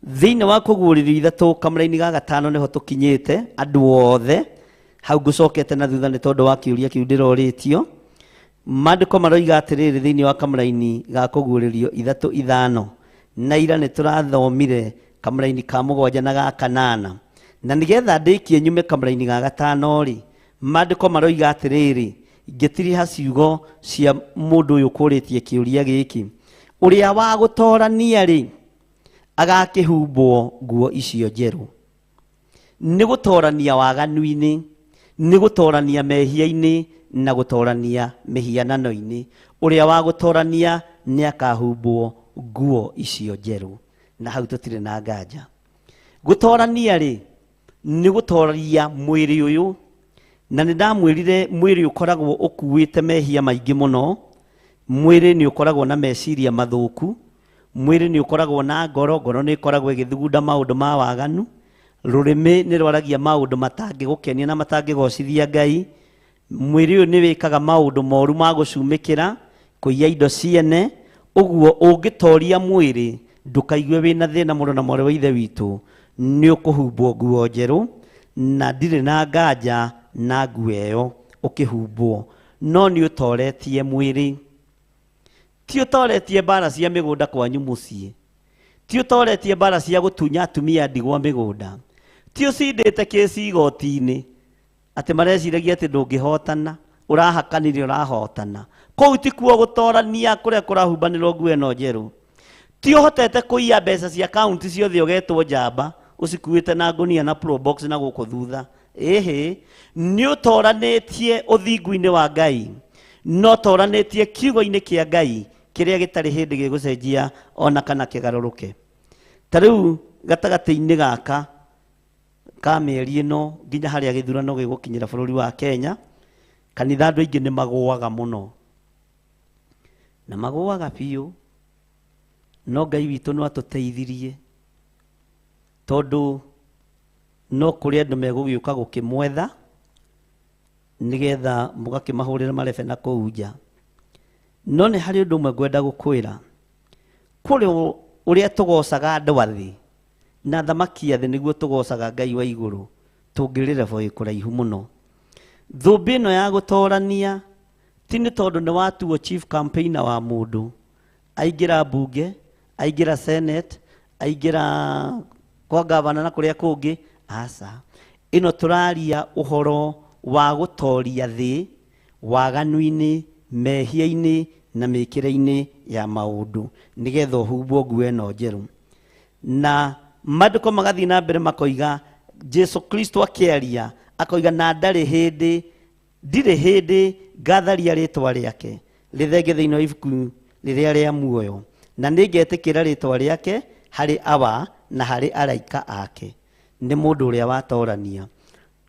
Thĩinĩ wa kũguũrĩrio ithatũ kamũra-inĩ ga gatano nĩho tũkinyĩte andũ othe. Hau ngũcokete na thutha nĩ tondũ wa kĩũria kĩu ndĩrorĩtio. Maandĩko maroiga atĩrĩrĩ thĩinĩ wa kamũra-inĩ ga kũguũrĩrio ithatũ ithano, na ira nĩ tũrathomire kamũra-inĩ ka mũgwanja na ga kanana, na nĩgetha ndĩkie nyume kamũra-inĩ ga gatano rĩ, maandĩko maroiga atĩrĩrĩ, ngĩtiriha ciugo cia mũndũ ũyũ kũrĩtie kĩũria gĩkĩ, ũrĩa wa gũtorania rĩ agakĩhumbwo nguo icio njerũ. Nĩ gũtorania waganu-inĩ, nĩ gũtorania mehia-inĩ, na gũtorania mĩhianano-inĩ. Ũrĩa wa gũtorania nĩ akahumbwo nguo icio njerũ, na hau tũtirĩ na nganja. Gũtorania rĩ nĩ gũtoria mwĩrĩ ũyũ, na nĩ ndamwĩrire mwĩrĩ ũkoragwo ũkuĩte mehia maingĩ mũno. Mwĩrĩ nĩ ũkoragwo na meciria mathũku, mwĩrĩ nĩ ũkoragwo na ngoro, ngoro nĩ ĩkoragwo ĩgĩthugunda maũndũ ma waganu, rũrĩmĩ nĩ rwaragia maũndũ matangĩgũkenia na matangĩgocithia Ngai. Mwĩrĩ ũyũ nĩ wĩkaga maũndũ moru ma gũcumĩkĩra, kũiya indo ciene. Ũguo ũngĩtoria mwĩrĩ ndũkaigue wĩna thĩna mũno na mwarĩ wa ithe witũ, nĩ ũkũhumbwo nguo njerũ, na ndirĩ na nganja na nguo ĩyo ũkĩhumbwo. No nĩ ũtoretie mwĩrĩ, ti ũtoretie mbara cia mĩgũnda kwanyu mũciĩ, ti ũtoretie mbara cia gũtunya atumia ndigwa mĩgũnda, ti ũcindĩte kĩci igoti-inĩ atĩ mareciragia atĩ ndũngĩhotana, ũrahakanire ũrahotana. Kũu ti kuo gũtorania kũrĩa kũrahumbanĩrwo nguo ĩno njerũ. Ti ũhotete kũiya mbeca cia kaunti ciothe ũgetwo njamba ũcikuĩte na ngũnia na probox na gũkũ thutha. Ĩhĩ nĩ ũtoranĩtie ũthingu-inĩ wa Ngai, no toranĩtie kiugo-inĩ kĩa Ngai kĩrĩa gĩtarĩ hĩndĩ gĩgũcenjia ona kana kĩgarũrũke. Ta rĩu gatagatĩ-inĩ gaka ka mĩeri ĩno nginya harĩa gĩthurano gĩgũkinyĩra bũrũri wa Kenya, kanitha andũ aingĩ nĩ magũaga mũno, na magũaga biũ, no Ngai witũ no atũteithirie tondũ no kũrĩ andũ megũgĩũka gũkĩmwetha nĩgetha mũgakĩmahũrĩra marebe na kũu nja. No nĩ harĩ ũndũ ũmwe ngwenda gũkwĩra, kũrĩ ũrĩa tũgocaga andũ athĩ na thamaki athĩ nĩguo tũgocaga Ngai wa igũrũ, tũngĩrĩ level kũraihu mũno. Thũmbĩ ĩno ya gũtorania ti nĩ tondũ nĩ watuo chief campaigner wa mũndũ, aingĩra bunge, aingĩra senate, aingĩra kwa gavana na kũrĩa kũngĩ, aca. Ĩno tũraria ũhoro wa gũtoria thĩ waganu-inĩ, mehia-inĩ na mĩkĩre-inĩ ya maũndũ nĩgetha ũhumbwo nguo ĩno njerũ. Na maandĩko magathiĩ na mbere makoiga Jesu Kristo akĩaria akoiga na ndirĩ hĩndĩ ngatharia rĩtwa rĩake rĩthenge thĩinĩ wa ibuku rĩrĩa rĩa muoyo, na nĩngetĩkĩra rĩtwa rĩake harĩ awa na harĩ araika ake. Nĩ mũndũ ũrĩa watorania,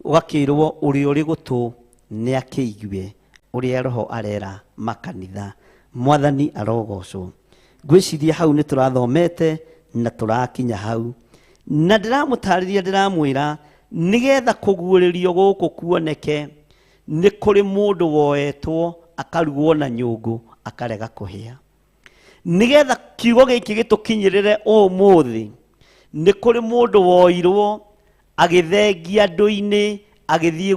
ũgakĩrwo ũrĩa ũrĩ gũtũ nĩ akĩigue ũrĩa Roho arera makanitha. Mwathani arogocwo. Ngwĩciria hau nĩ tũrathomete na tũrakinya hau, na ndĩramũtarĩria ndĩramwĩra nĩgetha kũguũrĩrio gũkũ kuoneke nĩ kũrĩ mũndũ woetwo akarugwo na nyũngũ akarega kũhĩa. Nĩgetha kiugo gĩkĩ gĩtũkinyĩrĩre ũmũthĩ nĩ kũrĩ mũndũ woirwo agĩthengia ndũ-inĩ agĩthiĩ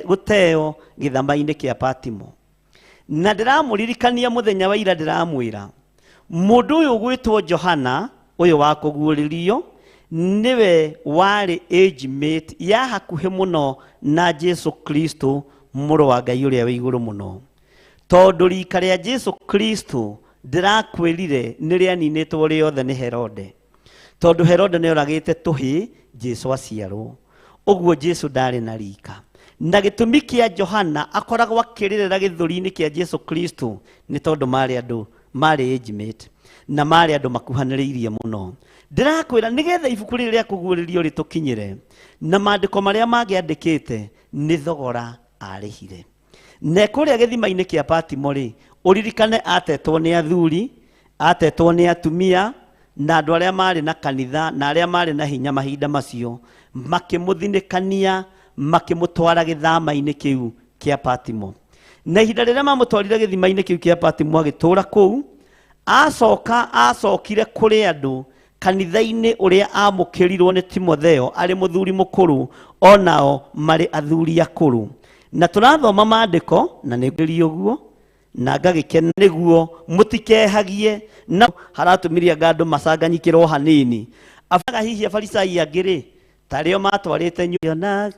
gũteo gĩthama-inĩ kĩa Patimo. Na ndĩramũririkania mũthenya wa ira ndĩramwĩra mũndũ ũyũ gwĩtwo Johana ũyũ wa kũguũrĩrio niwe warĩ age mate ya hakuhĩ mũno na Jesu Kristo mũrũ wa Ngai ũrĩa wĩ igũrũ mũno. Tondũ rika rĩa Jesu Kristo ndĩrakwĩrire nĩ rĩaninĩtwo rĩothe nĩ Herode, tondũ Herode nĩ oragĩte tũhĩ Jesu aciarwo. Ũguo Jesu ndarĩ na rika, na gĩtũmi kĩa Johana akoragwo akĩrĩrĩra gĩthũri-inĩ kĩa Jesu Kristo nĩ tondũ marĩ age mate na marĩ andũ makuhanĩrĩirie mũno. Ndĩrakwĩra nĩgetha ibuku rĩrĩ rĩa kũguũrĩrio rĩtũkinyĩre na maandĩko marĩa mangĩandĩkĩte nĩ thogora arĩhire. Na kũrĩa gĩthima-inĩ kĩa Patimo rĩ, ũririkane atetwo nĩ athuri, atetwo nĩ atumia na andũ arĩa marĩ na kanitha na arĩa marĩ na hinya mahinda macio, makĩmũthinĩkania makĩmũtwara gĩthama-inĩ kĩu kĩa Patimo. Na ihinda rĩrĩa mamũtwarire gĩthima-inĩ kĩu kĩa Patimo agĩtũũra kũu, acokire kũrĩ andũ kanitha-inĩ ũrĩa amũkĩrirwo nĩ Timotheo arĩ mũthuri mũkũrũ, onao marĩ athuri akũrũ. Na tũrathoma maandĩko na nĩngĩrio ũguo na ngagĩkena nĩguo mũtikehagie na haratũmirie andũ macanganyikĩrwo hanini. Abaga hihi afarisai angĩ rĩ, tarĩo matwarĩte nyũmba na